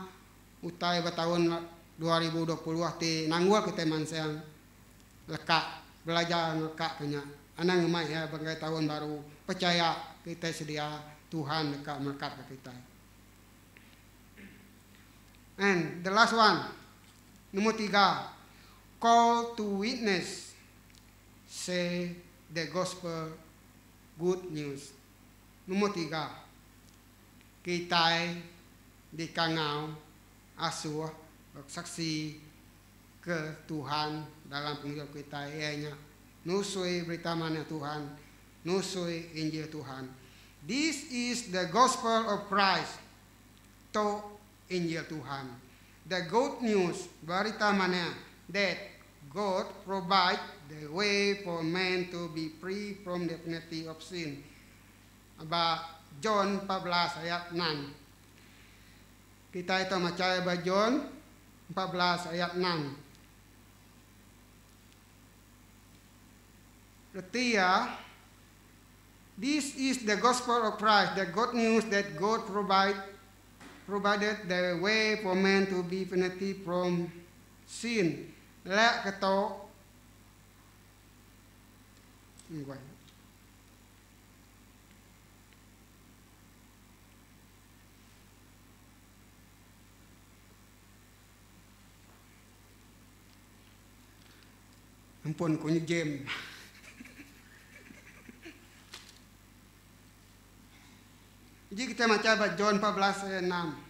utai bertahun 2020 ti nanggul kita mansang lekak belajar lekak kenya. Anang mai ya bagai tahun baru percaya kita sedia Tuhan dekat melekat ke kita. And the last one, nomor 3, call to witness, say the gospel good news. Nomor 3, kita di kangau asuh saksi ke Tuhan dalam penghidup kita ianya nusui berita mana Tuhan, nusui Injil Tuhan. This is the gospel of Christ, to Injil Tuhan. The good news berita mana that God provide the way for man to be free from the penalty of sin. Aba John 14 ayat 6. Kita itu macam John 14 ayat 6. Retia, this is the gospel of Christ, the good news that God provided the way for man to be penalty from sin. Lek keto Ampun kunyi James. Jadi kita baca John 14 ayat 6.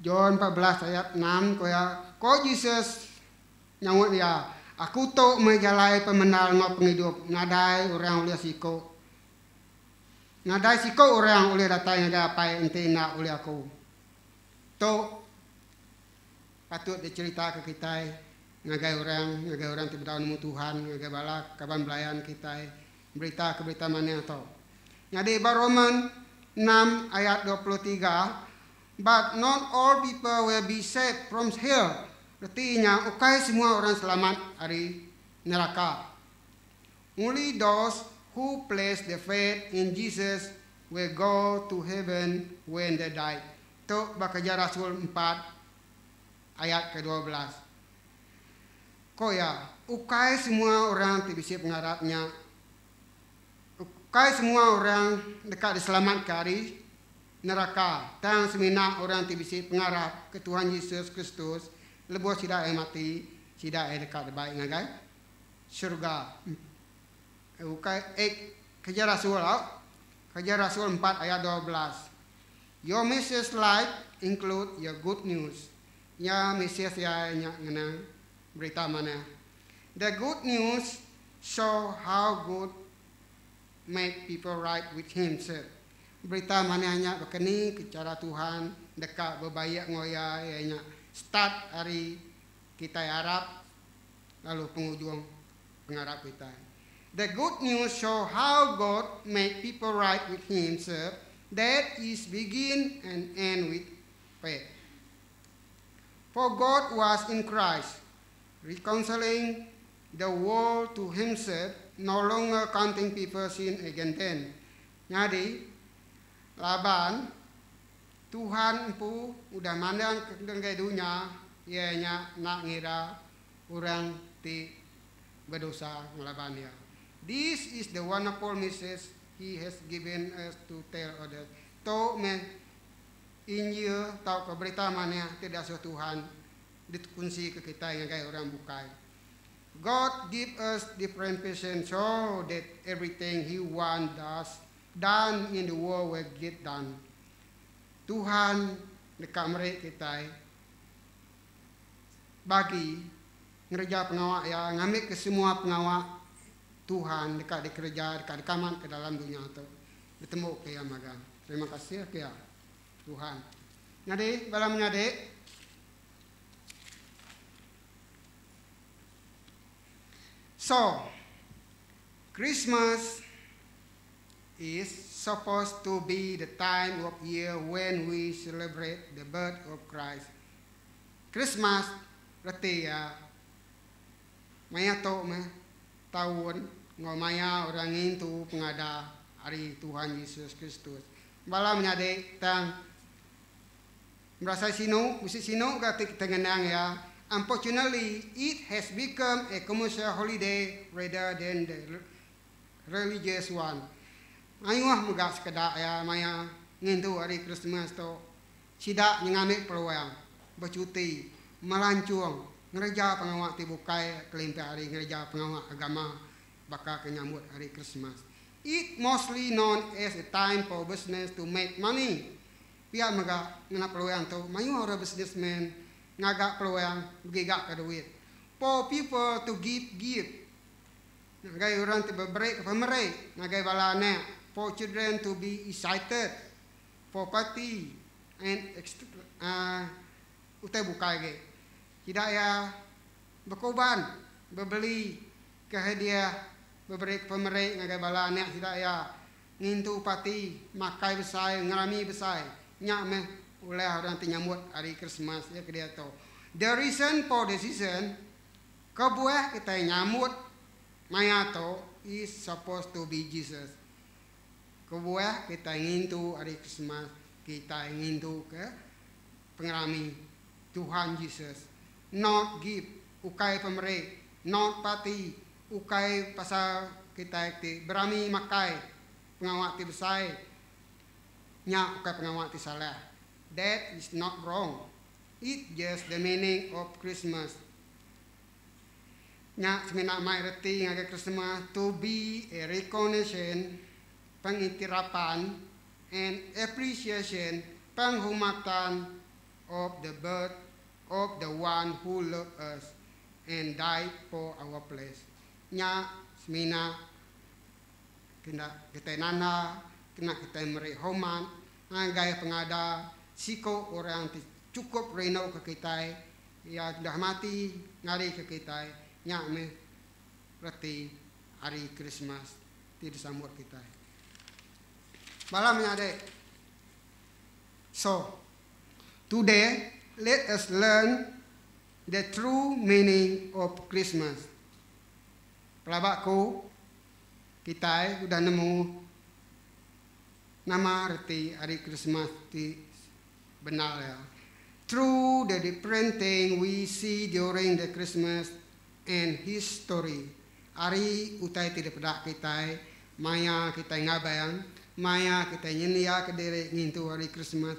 John 14 ayat 6 ko Jesus nyawut dia, aku tok menjalai pemenal ngop penghidup, ngadai orang ulia siko. Ngadai siko orang ulia datang ngadai apa ente nak ulia aku. Tok patut dicerita ke kita, ngagai orang tidak tahu nemu Tuhan, ngagai balak kaban belayan kita, berita mana atau. Jadi Roman 6 ayat 23. But not all people will be saved from hell. Artinya, bukan semua orang selamat dari neraka. Only those who place their faith in Jesus will go to heaven when they die. Itu Kerja Rasul 4 ayat ke-12. Bukan semua orang bisa pengarapnya. Bukan semua orang dekat diselamatkan dari neraka. Tang semina orang tibisi pengarap ke Tuhan Yesus Kristus lebih tidak mati, tidak dekat baik ngagai surga. Kerja Rasul 4 ayat 12. Your message life include your good news. Ya message ya ngenang berita mana. The good news show how God make people right with Himself. Berita mana hanya begini cara Tuhan dekat berbaik ngoya ianya start hari kita harap lalu penghujung pengharap kita. The good news show how God make people right with Himself. That is begin and end with faith. For God was in Christ, reconciling the world to Himself, no longer counting people's sin against them. Jadi laban Tuhan pu udah mandang ke dunia ianya nak ngira orang ti berdosa ngelaban dia. This is the wonderful message He has given us to tell others. To me Injil tau ke berita mana tidak so Tuhan dikunci ke kita yang kayak orang bukai. God give us different vision so that everything He want us done in the world will get done. Tuhan dekat mereka kita bagi ngerja pengawak ya ngambil ke semua pengawak Tuhan dekat dikerja dekat dikaman ke dalam dunia itu ditemu ke yang magang. Terima kasih ya Tuhan. Jadi dalam menyade so Christmas is supposed to be the time of year when we celebrate the birth of Christ. Christmas berarti ya maya to tahun ngomaya orang itu pengada hari Tuhan Yesus Kristus. Bala menyade tang merasa sino gatik tengenang ya. Unfortunately, it has become a commercial holiday rather than the religious one. Ayuh megak sekedak ya maya ngintu hari Christmas to sidak ngambil peluang bercuti melancung ngereja pengawak tibukai kelimpa hari ngereja pengawak agama bakal kenyambut hari Christmas. It mostly known as a time for business to make money. Pihak megak ngena peluang to mayu orang businessman ngagak peluang gigak ke duit. For people to give. Ngagai orang tiba break ke pemerintah ngagai balane. For children to be excited, for party and utai bukai ge. Tidak ya berkorban, berbeli ke hadiah, berberi pemerintah ngagai bala anak tidak ya ngintu party, makai besar, ngalami besar, nyak meh oleh orang nyambut hari Christmas ya ke dia tu. The reason for the season kebuah kita nyambut maya tu is supposed to be Jesus. Kebuah kita ingin tu hari Christmas kita ingin tu ke pengalami Tuhan Yesus. Not give ukai pemerintah not party ukai pasal kita ti berami makai pengawak ti besai nya ukai pengawak ti salah. That is not wrong. It just the meaning of Christmas. Nya semena mai reti ngagai Christmas to be a recognition, pengitirapan and appreciation, penghormatan of the birth of the one who loved us and died for our place. Nya semina kena kita nana, kena kita meri hormat, ngagai pengada siko orang cukup reno ke kita, ya dah mati ngari ke kita, nya me reti hari Christmas ti disambut kita. Malamnya dek. So today let us learn the true meaning of Christmas. Pelabakku, kita sudah nemu nama arti hari Christmas di benar ya. Through the different thing we see during the Christmas and history. Hari utai tidak pedak kita, maya kita ngabayang, maya kita nyendia ke diri ngintu hari Christmas.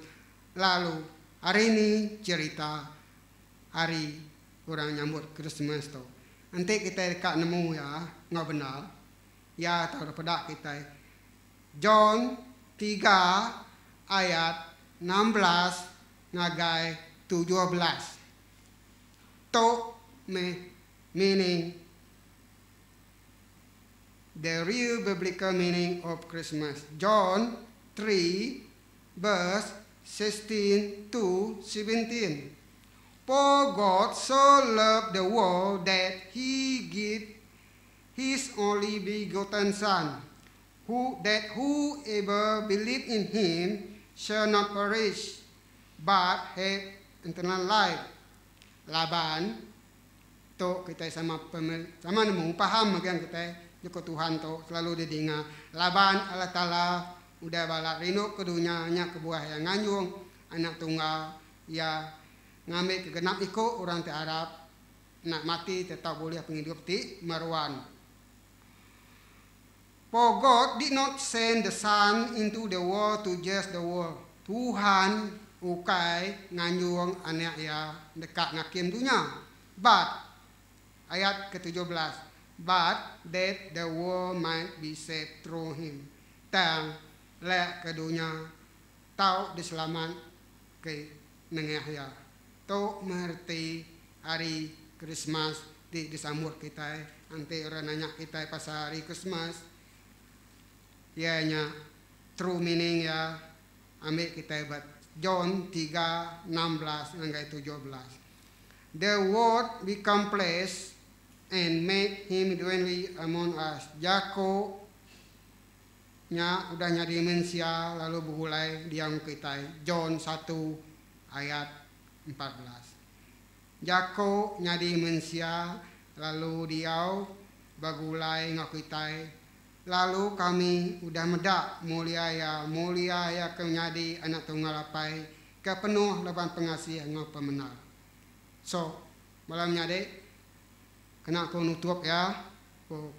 Lalu hari ini cerita hari orang nyambut Christmas tu. Nanti kita dekat nemu ya, nggak benar. Ya tahu pada kita. John 3 ayat 16 ngagai 17. To meaning the real biblical meaning of Christmas. John 3 verse 16 to 17. For God so loved the world that He gave His only begotten Son, that whoever believe in Him shall not perish, but have eternal life. Laban, to kita sama nemu paham bagian kita, joko Tuhan to selalu didengar. Laban Allah Ta'ala udah balak rinuk ke dunia nya kebuah yang nganyung anak tunggal ya ngambil kegenap ikut orang ti Arab nak mati tetap boleh penghidup ti Marwan. For God did not send the Son into the world to judge the world. Tuhan ukai nganyung anak ya dekat ngakim dunia. But ayat ke-17, but that the world might be saved through Him. Tang lek ke dunia tau diselamat ke nengah ya. To mengerti hari Christmas disambut kita. Nanti orang nanya kita pasal hari Christmas. Ianya true meaning ya. Ambil kita buat John 3 16 hingga 17. The word become flesh and made Him dwelling among us. Jakob nya udah nyari manusia lalu bergulai diam kita. John 1 ayat 14. Jako nyadi manusia lalu diau bagulai ngakitai. Lalu kami udah medak mulia ya kenyadi anak tunggal apai kepenuh leban pengasih ngau pemenal. So malamnya dek kena aku nutup ya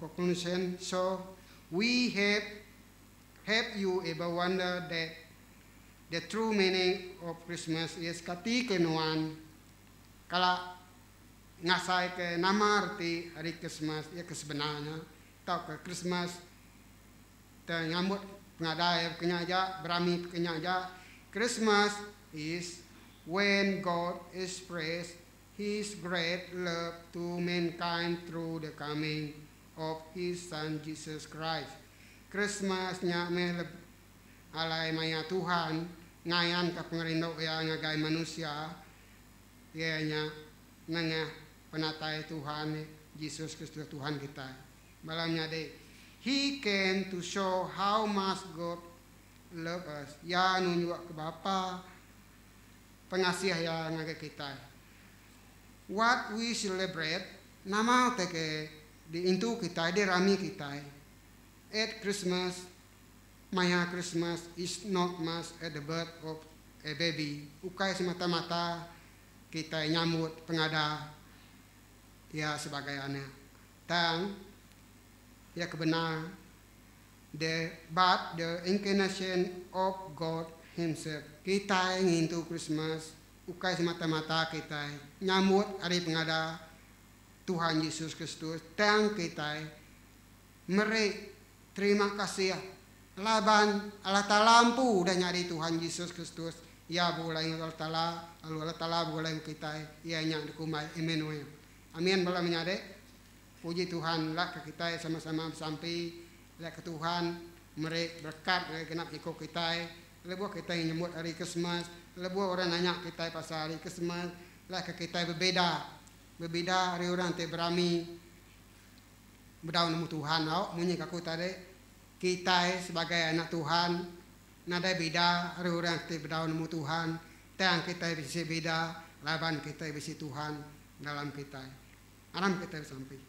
conclusion. So we have you ever wonder that the true meaning of Christmas is ketika nuan kalau ngasai ke nama arti hari Christmas ya kesebenarnya tau ke Christmas ternyambut pengadai penyaja berami penyaja. Christmas is when God expressed His great love to mankind through the coming of His Son Jesus Christ. Christmasnya alai maya Tuhan ngayan ka pangerindo ya ngagai manusia ianya nangah penatai Tuhan Yesus Kristus Tuhan kita. Malamnya deh He came to show how much God love us. Ya nunjuk ke Bapa pengasih ya ngagai kita. What we celebrate nama teke di intu kita di rami kita. At Christmas Maya Christmas is not much at the birth of a baby. Ukai semata-mata kita nyambut pengada ya sebagai anak. Dan ya kebenar but the incarnation of God Himself. Kita ingin tu Christmas, ukai semata-mata kita nyambut hari pengada Tuhan Yesus Kristus. Dan kita meri terima kasih laban Allah talampu dan nyari Tuhan Yesus Kristus. Ya boleh Allah Taala, lalu Allah Taala boleh kita ianya dikumai Emmanuel. Amin bala menyade. Puji Tuhan lah ke kita sama-sama sampai lah ke Tuhan meri berkat genap ikut kita. Lebuh kita yang nyambut hari Christmas, lebuh orang nanya kita pasal hari Christmas, lah ke kita berbeda hari orang te berami berdaun nemu Tuhan. Munyi kaku tadi kita sebagai anak Tuhan nada beda hari orang te berdaun nemu Tuhan, tang kita bisa beda, laban kita bisa Tuhan dalam kita. Aram kita sampai.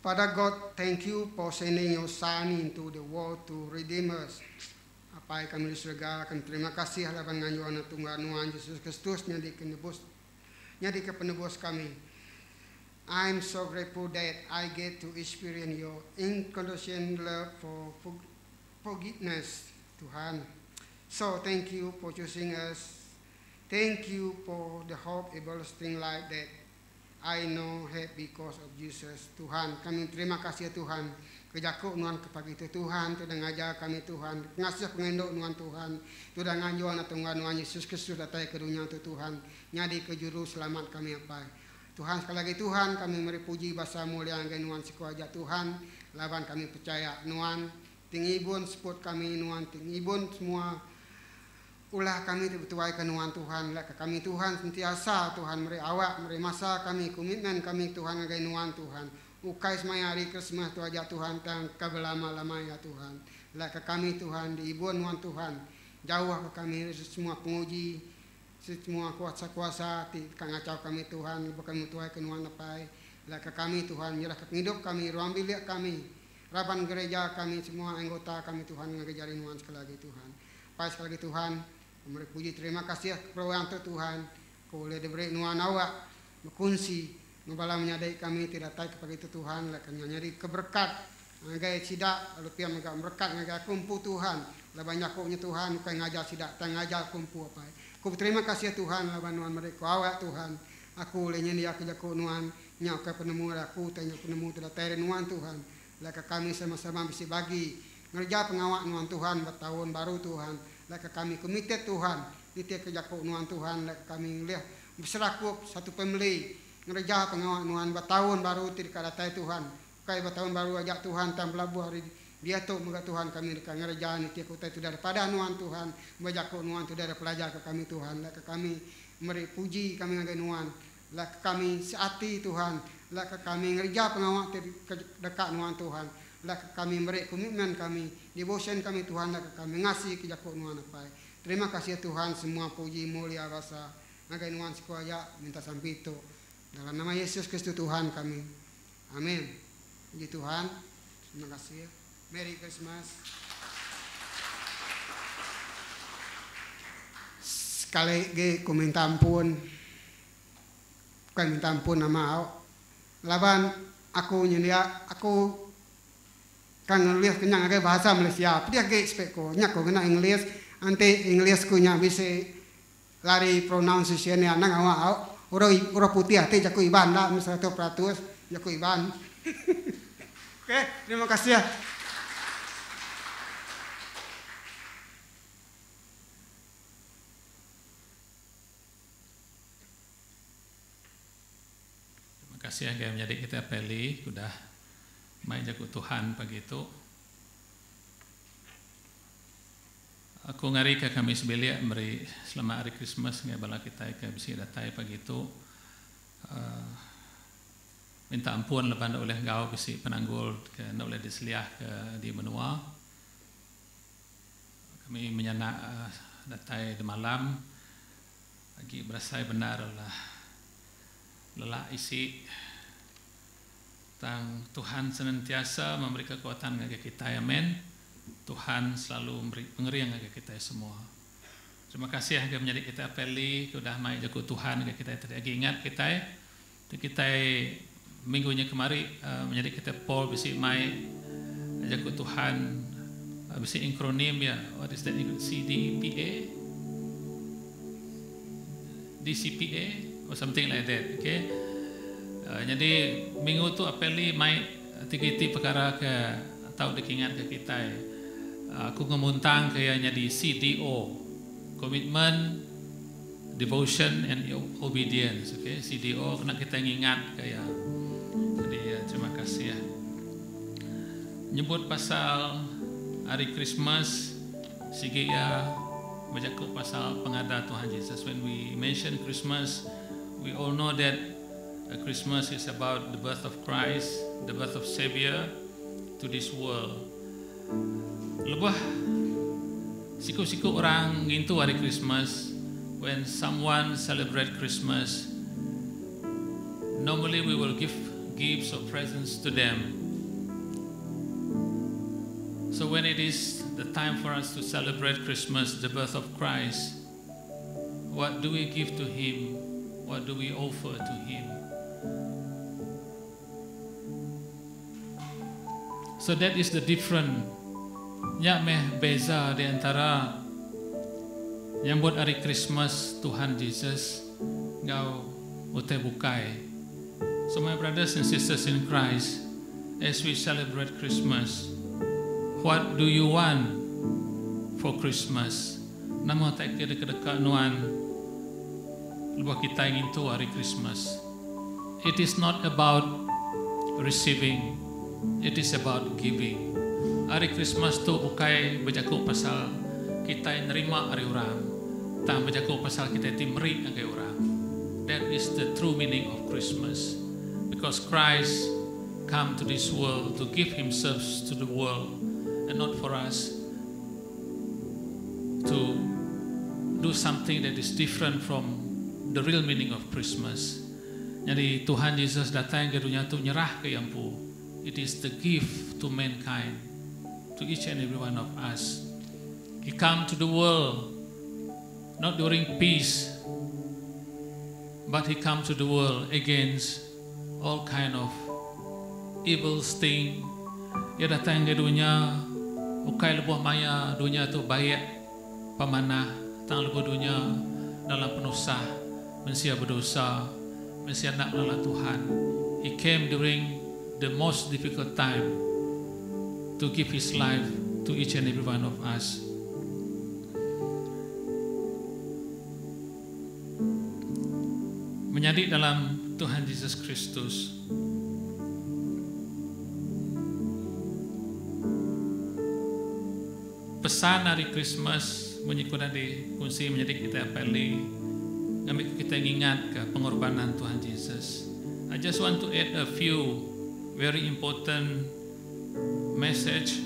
Father God, thank you for sending your Son into the world to redeem us. Apa yang kami di surga akan terima kasih halapan nganjuan tunggal Tuhan Yesus Kristus nyadi ke penebus kami. I'm so grateful that I get to experience your unconditional love for forgiveness, Tuhan. So thank you for choosing us. Thank you for the hope everlasting life that I know have because of Jesus. Tuhan, kami terima kasih Tuhan. Kejaku nuan kepagi itu Tuhan, tu ngajar kami Tuhan. Ngasih pengendok nuan Tuhan. Tu nganjuan atau nuan Yesus Kristus datang ke dunia tu Tuhan. Nyadi ke juru selamat kami apa. Tuhan sekali lagi Tuhan kami meri puji bahasa mulia anggai nuan sikuaja Tuhan. Lawan kami percaya nuan tingibun support kami nuan tingibun semua. Ulah kami bertuai ke nuan Tuhan, lah ke kami Tuhan sentiasa Tuhan meri awak meri masa kami komitmen kami Tuhan agai nuan Tuhan. Ukai semaya hari Krismas tu aja Tuhan tang kabelama-lama ya Tuhan. Lah ke kami Tuhan diibun nuan Tuhan. Jauh ke kami semua penguji, semua kuasa-kuasa kang ngacau kami Tuhan, bukan mutuai ke nuan apai. Lah ke kami Tuhan nyerah ke hidup kami, ruang bilik kami, raban gereja kami semua anggota kami Tuhan ngajari nuan sekali lagi Tuhan. Pai sekali lagi Tuhan. Mari puji terima kasih kepada Tuhan. Kau boleh diberi nuan awak berkunci nubala menyadai kami tidak tahu kepada itu Tuhan lakan nyari keberkat ngagai sidak lalu pia megak berkat ngagai kumpu Tuhan lah banyak koknya Tuhan kau ngajar sidak tang ngajar kumpu apa. Kau terima kasih Tuhan laban nuan mereka awak Tuhan. Aku lenya dia kerja kau nuan nyak ke penemu aku tanya penemu tidak tahu nuan Tuhan. Lah kami sama-sama bisa bagi ngerja pengawak nuan Tuhan bertahun baru Tuhan. Laka kami komited Tuhan, ditia kerja kau nuan Tuhan, laka kami lihat berserakup satu pembeli ngerja pengawak nuan bertahun baru tidak datai Tuhan, kai bertahun baru ajak Tuhan tam pelabuh hari dia tu moga Tuhan kami dekat ngerja ni tiap kota itu daripada nuan Tuhan, bajak kau nuan tu dari pelajar ke kami Tuhan, laka kami meri puji kami ngagai nuan, laka kami seati Tuhan, laka kami ngerja pengawak dekat nuan Tuhan. Lah kami beri komitmen kami, devotion kami Tuhan, lah kami ngasih ke jakuk nuan apa. Terima kasih Tuhan, semua puji mulia rasa ngagai nuan sekuaya minta sampai itu dalam nama Yesus Kristus Tuhan kami. Amin. Puji Tuhan. Terima kasih. Merry Christmas. Sekali lagi ku minta ampun. Bukan minta ampun nama laban aku nyelia aku kan English kenyang agak bahasa Malaysia, dia agak expect ko, nyak ko kena English, ante English ko nya bisa lari pronunciation nya nang awak, orang putih ate jaku iban lah, misalnya 100% jaku iban. Oke, terima kasih ya. Terima kasih ya yang menjadi kita pilih, sudah main jago Tuhan pagi itu. Aku ngari ke kami sebelia beri selama hari Christmas ngai bala kita ke bisi datai pagi itu. Minta ampun lepas oleh engkau bisi penanggul ke oleh diseliah ke di benua. Kami menyana datai di malam lagi berasa benar lah lelah isi tang Tuhan senantiasa memberi kekuatan kepada kita, amin. Tuhan selalu memberi pengerian kepada kita semua. Terima kasih yang menjadi kita peli sudah mai jago Tuhan kita tadi ingat kita minggunya kemari menjadi kita Paul bisi mai jago Tuhan bisi akronim ya, what is that, CDPA DCPA or something like that, okay. Jadi minggu tu apeli mai tigiti perkara ke atau dikingat ke kita aku ngemuntang kayaknya di CDO, Commitment, Devotion and Obedience, okay. CDO kena kita ingat kayak. Jadi terima kasih ya. Nyebut pasal hari Christmas, sige ya bacaku pasal pengada Tuhan Yesus. When we mention Christmas, we all know that Christmas is about the birth of Christ, the birth of Savior to this world. Lebah siku-siku orang ngintu hari Christmas. When someone celebrate Christmas, normally we will give gifts or presents to them. So when it is the time for us to celebrate Christmas, the birth of Christ, what do we give to Him? What do we offer to Him? So that is the difference. Nya meh beza di antara nyambut hari Christmas Tuhan Yesus ngau ute bukai. So my brothers and sisters in Christ, as we celebrate Christmas, what do you want for Christmas? Namo tak kira dekat nuan lupa kita ingin tu hari Christmas. It is not about receiving, it is about giving. Hari Christmas tu bukai berjaku pasal kita nerima hari orang, tak berjaku pasal kita timri dengan orang. That is the true meaning of Christmas, because Christ come to this world to give Himself to the world, and not for us to do something that is different from the real meaning of Christmas. Jadi Tuhan Yesus datang ke dunia tu nyerah ke yampu. It is the gift to mankind, to each and every one of us. He come to the world not during peace, but He come to the world against all kind of evil thing. Ia datang ke dunia ukai lebuh maya dunia tu baik pamanah tang lebuh dunia dalam penusah manusia berdosa manusia nak lalat Tuhan. He came during the most difficult time to give His life to each and every one of us. Menjadi dalam Tuhan Yesus Kristus, pesan hari Christmas menyikutan di kunci menjadi kita apeli ngambil kita ingat ke pengorbanan Tuhan Yesus. I just want to add a few very important message,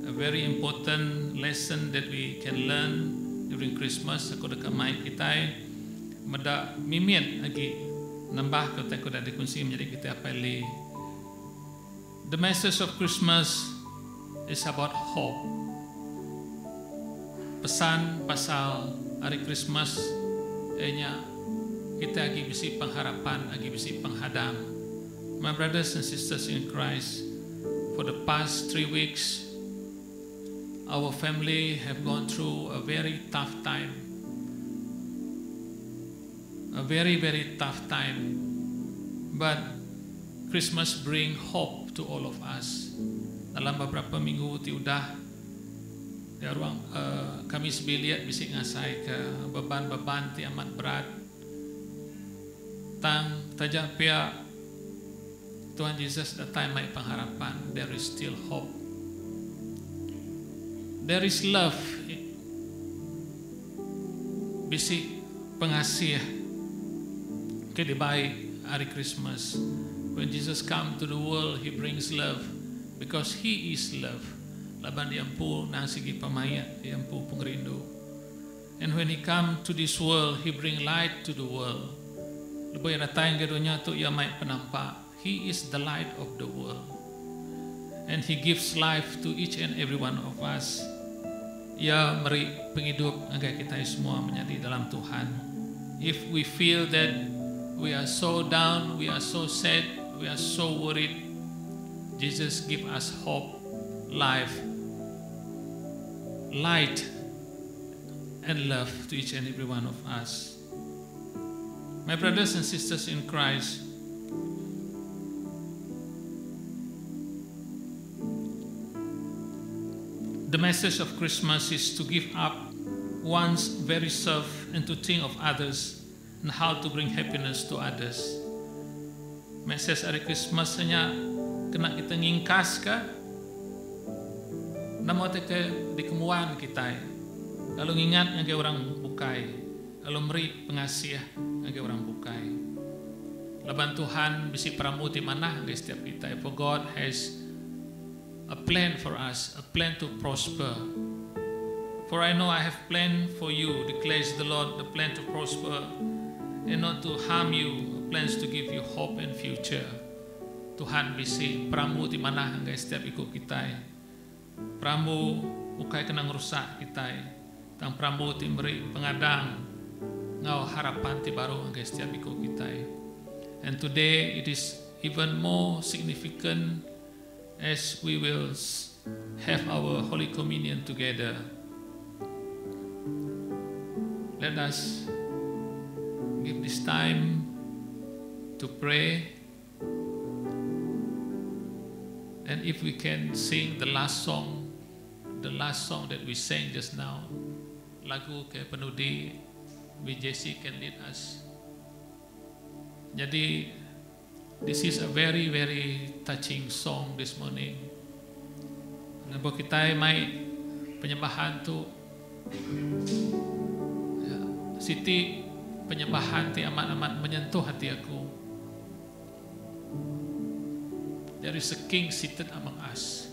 a very important lesson that we can learn during Christmas. Aku dekat mai kita meda mimit lagi nambah kita aku dah dikunci menjadi kita apeli. The message of Christmas is about hope. Pesan pasal hari Christmas nya kita lagi bisi pengharapan, lagi bisi penghadang. My brothers and sisters in Christ, for the past 3 weeks, our family have gone through a very tough time. A very, very tough time. But Christmas bring hope to all of us. Dalam beberapa minggu tiudah di ruang kami sebiliat bisik ngasai ke beban-beban ti amat berat. Tang tajak pihak Tuhan Yesus datang mai pengharapan. There is still hope. There is love. Bisik pengasih ke di baik hari Christmas. When Jesus come to the world, He brings love because He is love. Laban diampu nang sigi pamayat diampu pengrindu. And when He come to this world, He bring light to the world. Lebih datang ke dunia tu ia mai penampak. He is the light of the world. And He gives life to each and every one of us. Ia beri penghidup agar kita semua menjadi dalam Tuhan. If we feel that we are so down, we are so sad, we are so worried, Jesus give us hope, life, light, and love to each and every one of us. My brothers and sisters in Christ, the message of Christmas is to give up one's very self and to think of others and how to bring happiness to others. Message hari Christmas hanya kena kita ngingkas ka, namo teke di kemuan kita, lalu ngingat ngage orang bukai, lalu meri pengasih ngage orang bukai. Laban Tuhan bisi pramuti manah di setiap kita. For God has a plan for us, a plan to prosper. For I know I have planned for you, declares the Lord, the plan to prosper and not to harm you, plans to give you hope and future. Tuhan bisi pramu di mana hangga setiap ikut kita. Pramu ukai kena ngerusak kita. Tang pramu timberi pengadang ngau harapan ti baru hangga setiap ikut kita. And today it is even more significant as we will have our Holy Communion together. Let us give this time to pray, and if we can sing the last song that we sang just now, lagu ke penudi, BJC can lead us. Jadi this is a very very touching song this morning. Nabo kita may penyembahan tu Siti penyembahan ti amat-amat menyentuh hati aku. There is a king seated among us.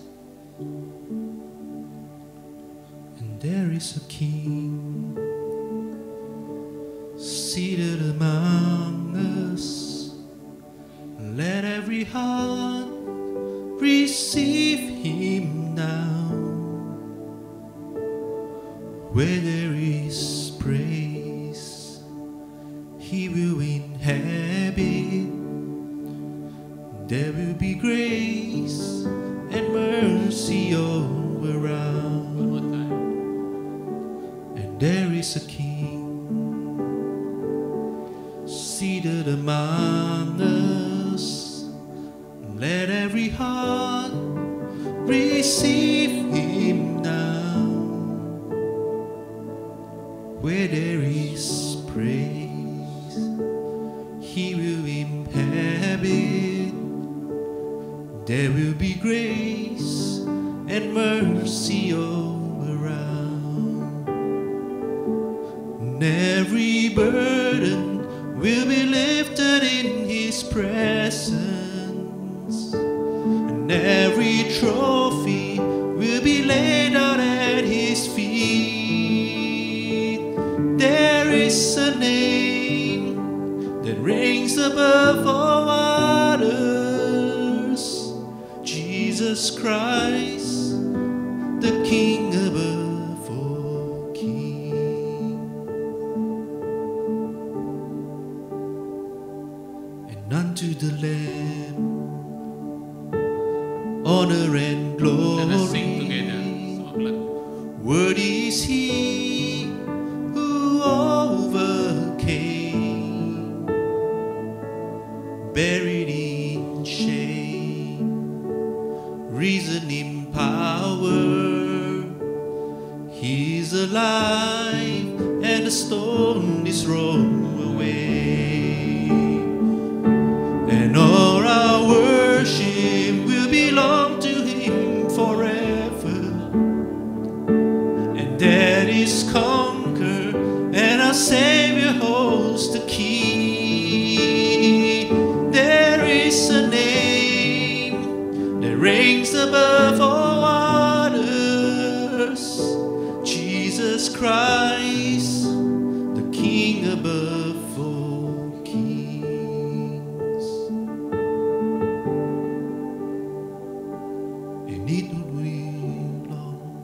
And there is a king seated among us. Let every heart receive him now. Where there is praise, he will inhabit. There will be grace and mercy all around. One more time. And there is a king seated among us. Let every heart receive him now. Where there is praise, he will inhabit. There will be grace and mercy all around. And every burden will be lifted in his presence, and every trophy will be laid out at his feet. There is a name that reigns above all others, Jesus Christ, the King above all kings. And unto the Lamb honor and glory. Let us sing together. Worthy is he who overcame, buried in shame, risen in power. He is alive, and the stone is rolled away. And all our worship will belong to him forever. And that is conquered, and our Savior holds the key. There is a name that reigns above all others, Jesus Christ, the King above all kings. And it will belong,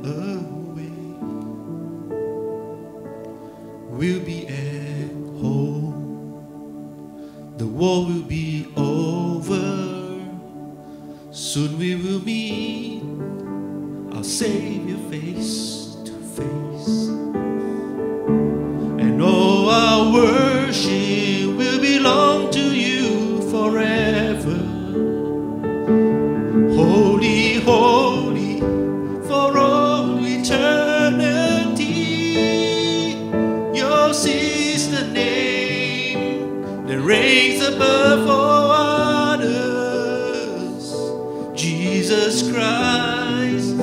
away. We'll be at home. The war will be over. Soon we will meet our Savior face to face. And all our worship will belong to you forever. Holy, holy, for all eternity. Yours is the name that reigns above all others. Jesus Christ,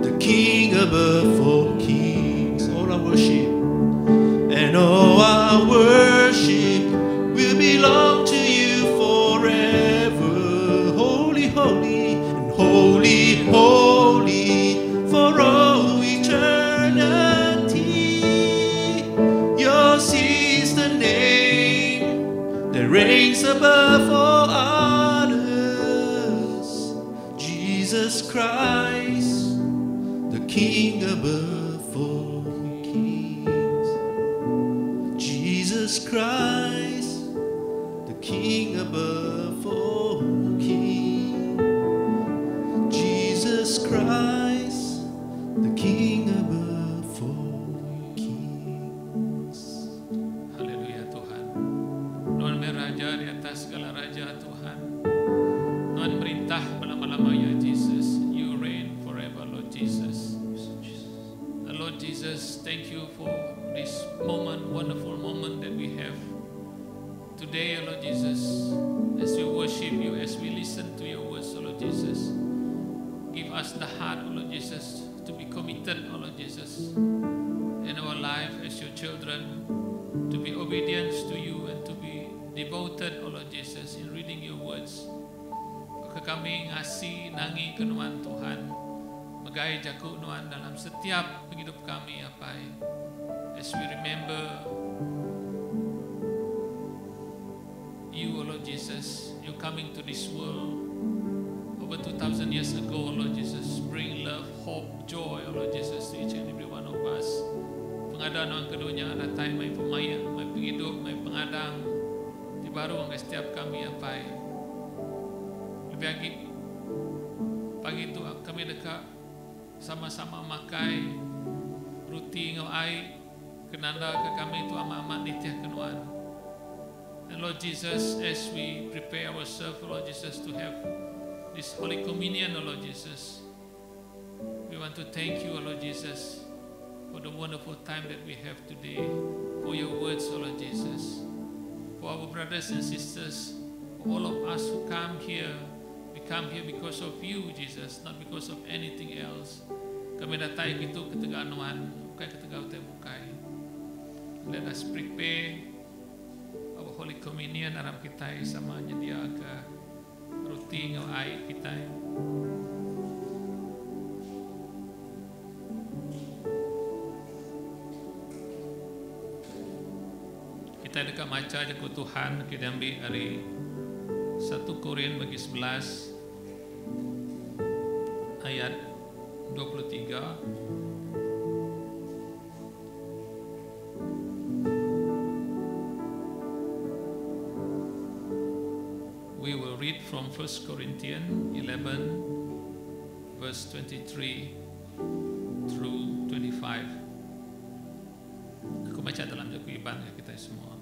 the King above all kings. All our worship and all our worship will belong to you forever. Holy, holy, and holy, holy, for all eternity. Yours is the name that reigns above all others. Jesus Christ, the King above all kings. Jesus Christ, the King above all kings. Jesus Christ, the King above all kings. Haleluya Tuhan. Tuhan Raja di atas segala raja Tuhan. Tuhan merintah selama-lamanya Jesus. You reign forever Lord Jesus. Lord Jesus, thank you for this moment, wonderful moment that we have today, Lord Jesus, as we worship you, as we listen to your words, Lord Jesus. Give us the heart, Lord Jesus, to be committed, Lord Jesus, in our life as your children, to be obedient to you and to be devoted, Lord Jesus, in reading your words. Kami ngasih nangi kenuan Tuhan, megai jaku nuan dalam setiap hidup kami apai. As we remember you, Lord Jesus, you coming to this world over 2,000 years ago, Lord Jesus, bring love, hope, joy, Lord Jesus, to each and every one of us. Pengadaan orang keduanya datang mai pemaya, mai penghidup, mai pengadang, di baru ang setiap kami apai. Lebih lagi pagi itu kami dekat sama-sama makai ruti ngau ai kenanda ke kami itu amat nitya kenuan. And Lord Jesus, as we prepare ourselves, Lord Jesus, to have this Holy Communion, Lord Jesus, we want to thank you, Lord Jesus, for the wonderful time that we have today, for your words, Lord Jesus, for our brothers and sisters, for all of us who come here. We come here because of you, Jesus, not because of anything else. Kami datang itu ketegaan Tuhan, bukan ketegaan bukai. Let us prepare our Holy Communion dalam kita sama nyedia ke ruti ngau air kita. Kita dekat maca je ku Tuhan, kita ambil dari 1 Korin bagi 11 ayat 23. We will read from 1 Corinthians 11 verse 23 through 25. Aku baca dalam jaku iban kita semua.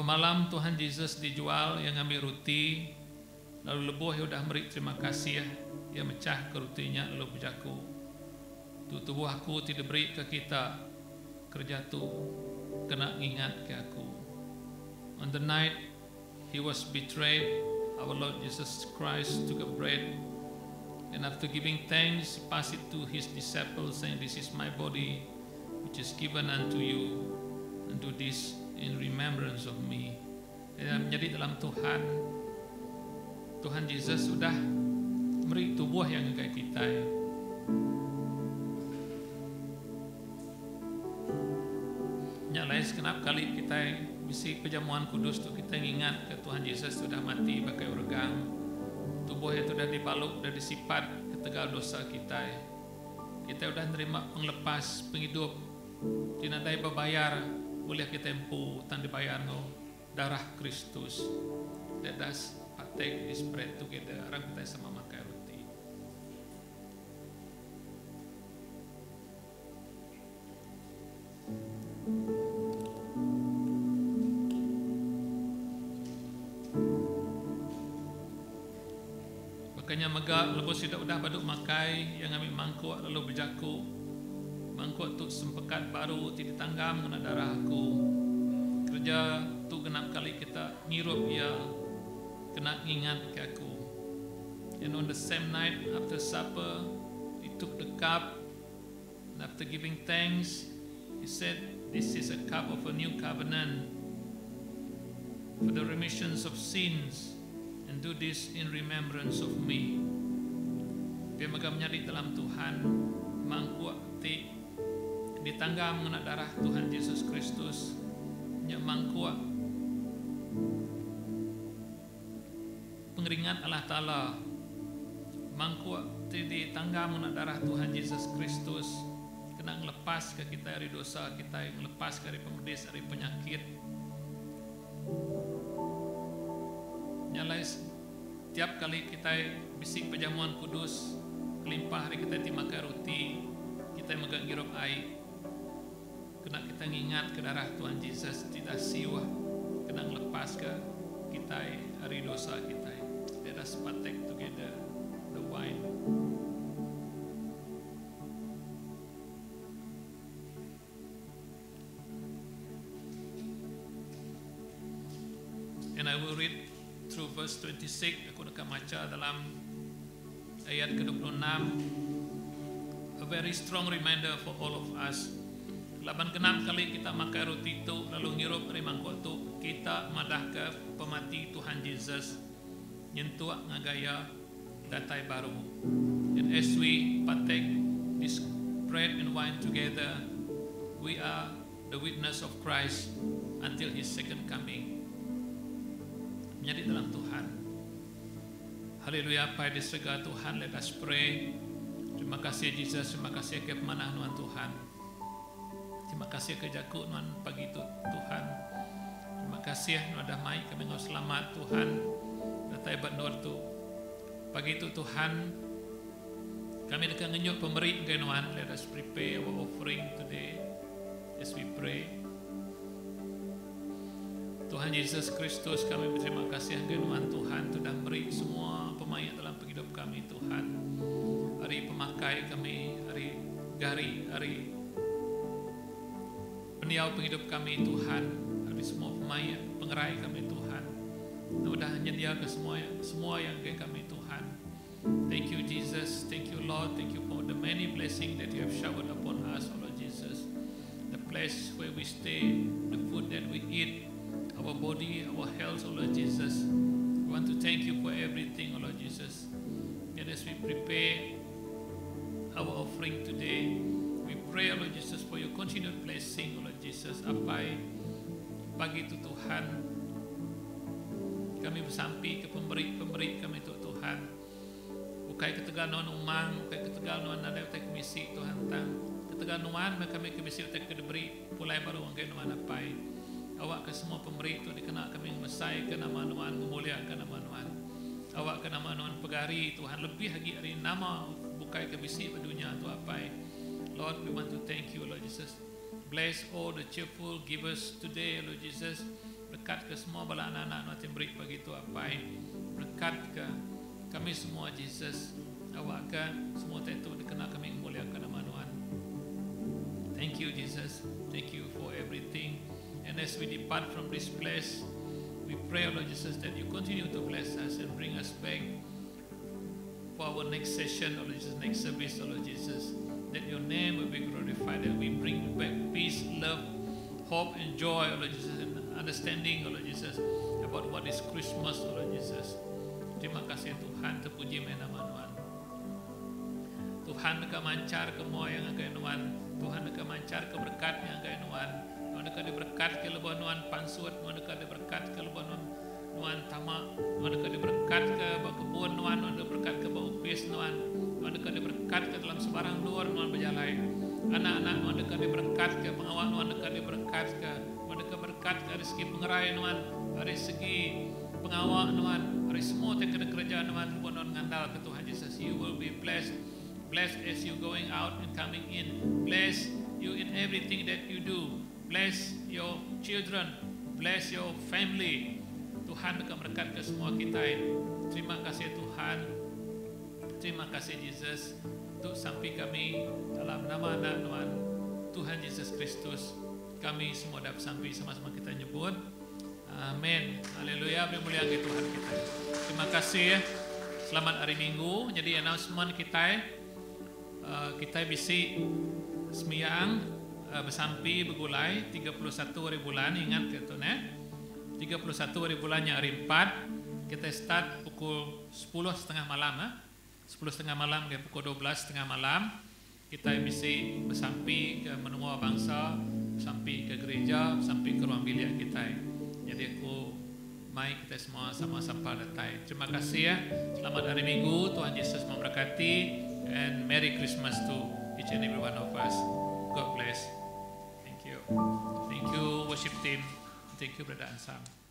Malam Tuhan Yesus dijual, yang ambil roti, lalu lebuh yang udah beri terima kasih, dia mecah ke rutinya lalu berjaku. Tu tubuh aku tidak beri ke kita, kerja tu kena ingat ke aku. On the night he was betrayed, our Lord Jesus Christ took a bread, and after giving thanks, he passed it to his disciples, saying, "This is my body, which is given unto you, and do this in remembrance of me." Dan menjadi dalam Tuhan Yesus sudah beri tubuh yang kayak kita. Nyalai sekenap kali kita bisi perjamuan kudus tu kita ingat ke Tuhan Yesus sudah mati pakai organ, tubuh itu sudah dipaluk, sudah disipat ke tegal dosa kita. Kita sudah nerima penglepas, penghidup. Tidak ada berbayar, boleh kita empu tan dibayar no darah Kristus. Let us partake this bread together. Arang kita sama makan roti. Makanya megak lebus tidak udah baduk makai yang ambil mangkuk lalu berjaku. Mangkuk tu sempekat baru tidak tanggam kena darah aku. Kerja tu genap kali kita ngirup ya kena ingat ke aku. And on the same night after supper, he took the cup and after giving thanks, he said, "This is a cup of a new covenant for the remissions of sins, and do this in remembrance of me." Dia megam nyari dalam Tuhan, mangkuk ti ditangga mengenai darah Tuhan Yesus Kristus, nyak mangkuk pengeringat Allah Ta'ala, mangkuk ti ditangga mengenai darah Tuhan Yesus Kristus, kena ngelepas ke kita dari dosa kita, ngelepas dari pemedis, dari penyakit. Nyalai tiap kali kita bising perjamuan kudus, kelimpah hari kita makan roti, kita megang girup air, kena kita ngingat ke darah Tuhan Yesus tidak siwa, kena ngelepas ke kita hari dosa kita. Let us partake together the wine. And I will read through verse 26. Aku akan baca dalam ayat ke-26. A very strong reminder for all of us. Laban kenam kali kita makan roti itu lalu ngirup dari mangkok itu, kita madah ke pemati Tuhan Yesus nyentuh ngagaya datai baru. And as we partake this bread and wine together, we are the witness of Christ until His second coming. Menjadi dalam Tuhan. Haleluya, pada segala Tuhan, let us pray. Terima kasih Jesus, terima kasih ke pemanah Tuhan Tuhan. Terima kasih ke jaku Tuhan pagi itu Tuhan. Terima kasih Tuhan damai kami ngau selamat Tuhan. Datai bandor tu. Pagi itu Tuhan, kami dekat ngenyuk pemberi ke Tuhan. Let us prepare our offering today as we pray. Tuhan Yesus Kristus, kami berterima kasih kepada Tuhan sudah beri semua pemain dalam hidup kami Tuhan. Hari pemakai kami, hari gari, hari peniau penghidup kami Tuhan, hari semua pemain pengerai kami Tuhan. Sudah menyediakan semua yang ke kami Tuhan. Thank you Jesus, thank you Lord, thank you for the many blessings that you have showered upon us, O Lord Jesus. The place where we stay, the food that we eat, our body, our health, O Lord Jesus. We want to thank you for everything, O Lord Jesus. And as we prepare our offering today, we pray, O Lord Jesus, for your continued blessing, O Lord Jesus. Apai pagi itu Tuhan, kami bersampi ke pemberi kami itu Tuhan. Bukai ketegal non umang, bukai ketegal non nada utai komisi Tuhan tang. Ketegal nuan kami komisi utai kedeberi pulai baru angkai nuan apai. Awak ke semua pemberi itu dikenal kami mesai ke nama Tuhan, memuliakan nama Tuhan. Awak ke nama Tuhan pegari Tuhan lebih lagi dari nama bukai ke bisi dunia tu apai. Lord, we want to thank you, Lord Jesus. Bless all the cheerful givers today, Lord Jesus. Berkat ke semua bala anak-anak yang beri pagi itu apai. Berkat ke kami semua, Jesus. Awak ke semua itu dikenal kami memuliakan nama Tuhan. Thank you, Jesus. Thank you for everything. And as we depart from this place, we pray, Lord Jesus, that you continue to bless us and bring us back for our next session, Lord Jesus, next service, Lord Jesus. That your name will be glorified, that we bring back peace, love, hope, and joy, Lord Jesus, and understanding, Lord Jesus, about what is Christmas, Lord Jesus. Terima kasih Tuhan, terpuji nama Tuhan. Tuhan dekat mancar ke semua yang agak Tuhan. Tuhan dekat mancar ke berkat yang agak Tuhan. Nuan dekat berkat ke lebuan Nuan pansut, Nuan dekat berkat ke lebuan Nuan Tuhan tamak, Tuhan dekat diberkat ke kebun Tuhan berkat ke upis Tuhan dekat diberkat ke dalam sebarang luar Tuhan berjalan. Anak-anak Tuhan dekat diberkat ke pengawal Tuhan dekat diberkat ke Tuhan dekat berkat ke rezeki pengerai Tuhan, dari segi pengawal Tuhan, dari semua teknik kerja Tuhan Tuhan ngandal ke Tuhan Yesus. You will be blessed as you going out and coming in. Bless you in everything that you do. Bless your children, bless your family. Tuhan akan berkat ke semua kita. Terima kasih Tuhan, terima kasih Yesus untuk sampai kami dalam nama anak Tuhan Yesus Kristus. Kami semua dapat sampai sama-sama kita nyebut amin. Haleluya, bermulia ke Tuhan kita. Terima kasih. Selamat hari Minggu. Jadi announcement kita bisa semiyang bersampai bergulai 31 hari bulan. Ingat gitu 31 hari bulannya hari 4. Kita start pukul 10.30 malam 10.30 malam ke pukul 12.30 malam. Kita bisa bersampai ke menua bangsa, sampai ke gereja, sampai ke ruang bilik kita. Jadi mari kita semua sama-sama datang. Terima kasih ya. Selamat hari Minggu. Tuhan Yesus memberkati. And Merry Christmas to each and every one of us. God bless. Thank you. Thank you worship team. Thank you Brother Ansam.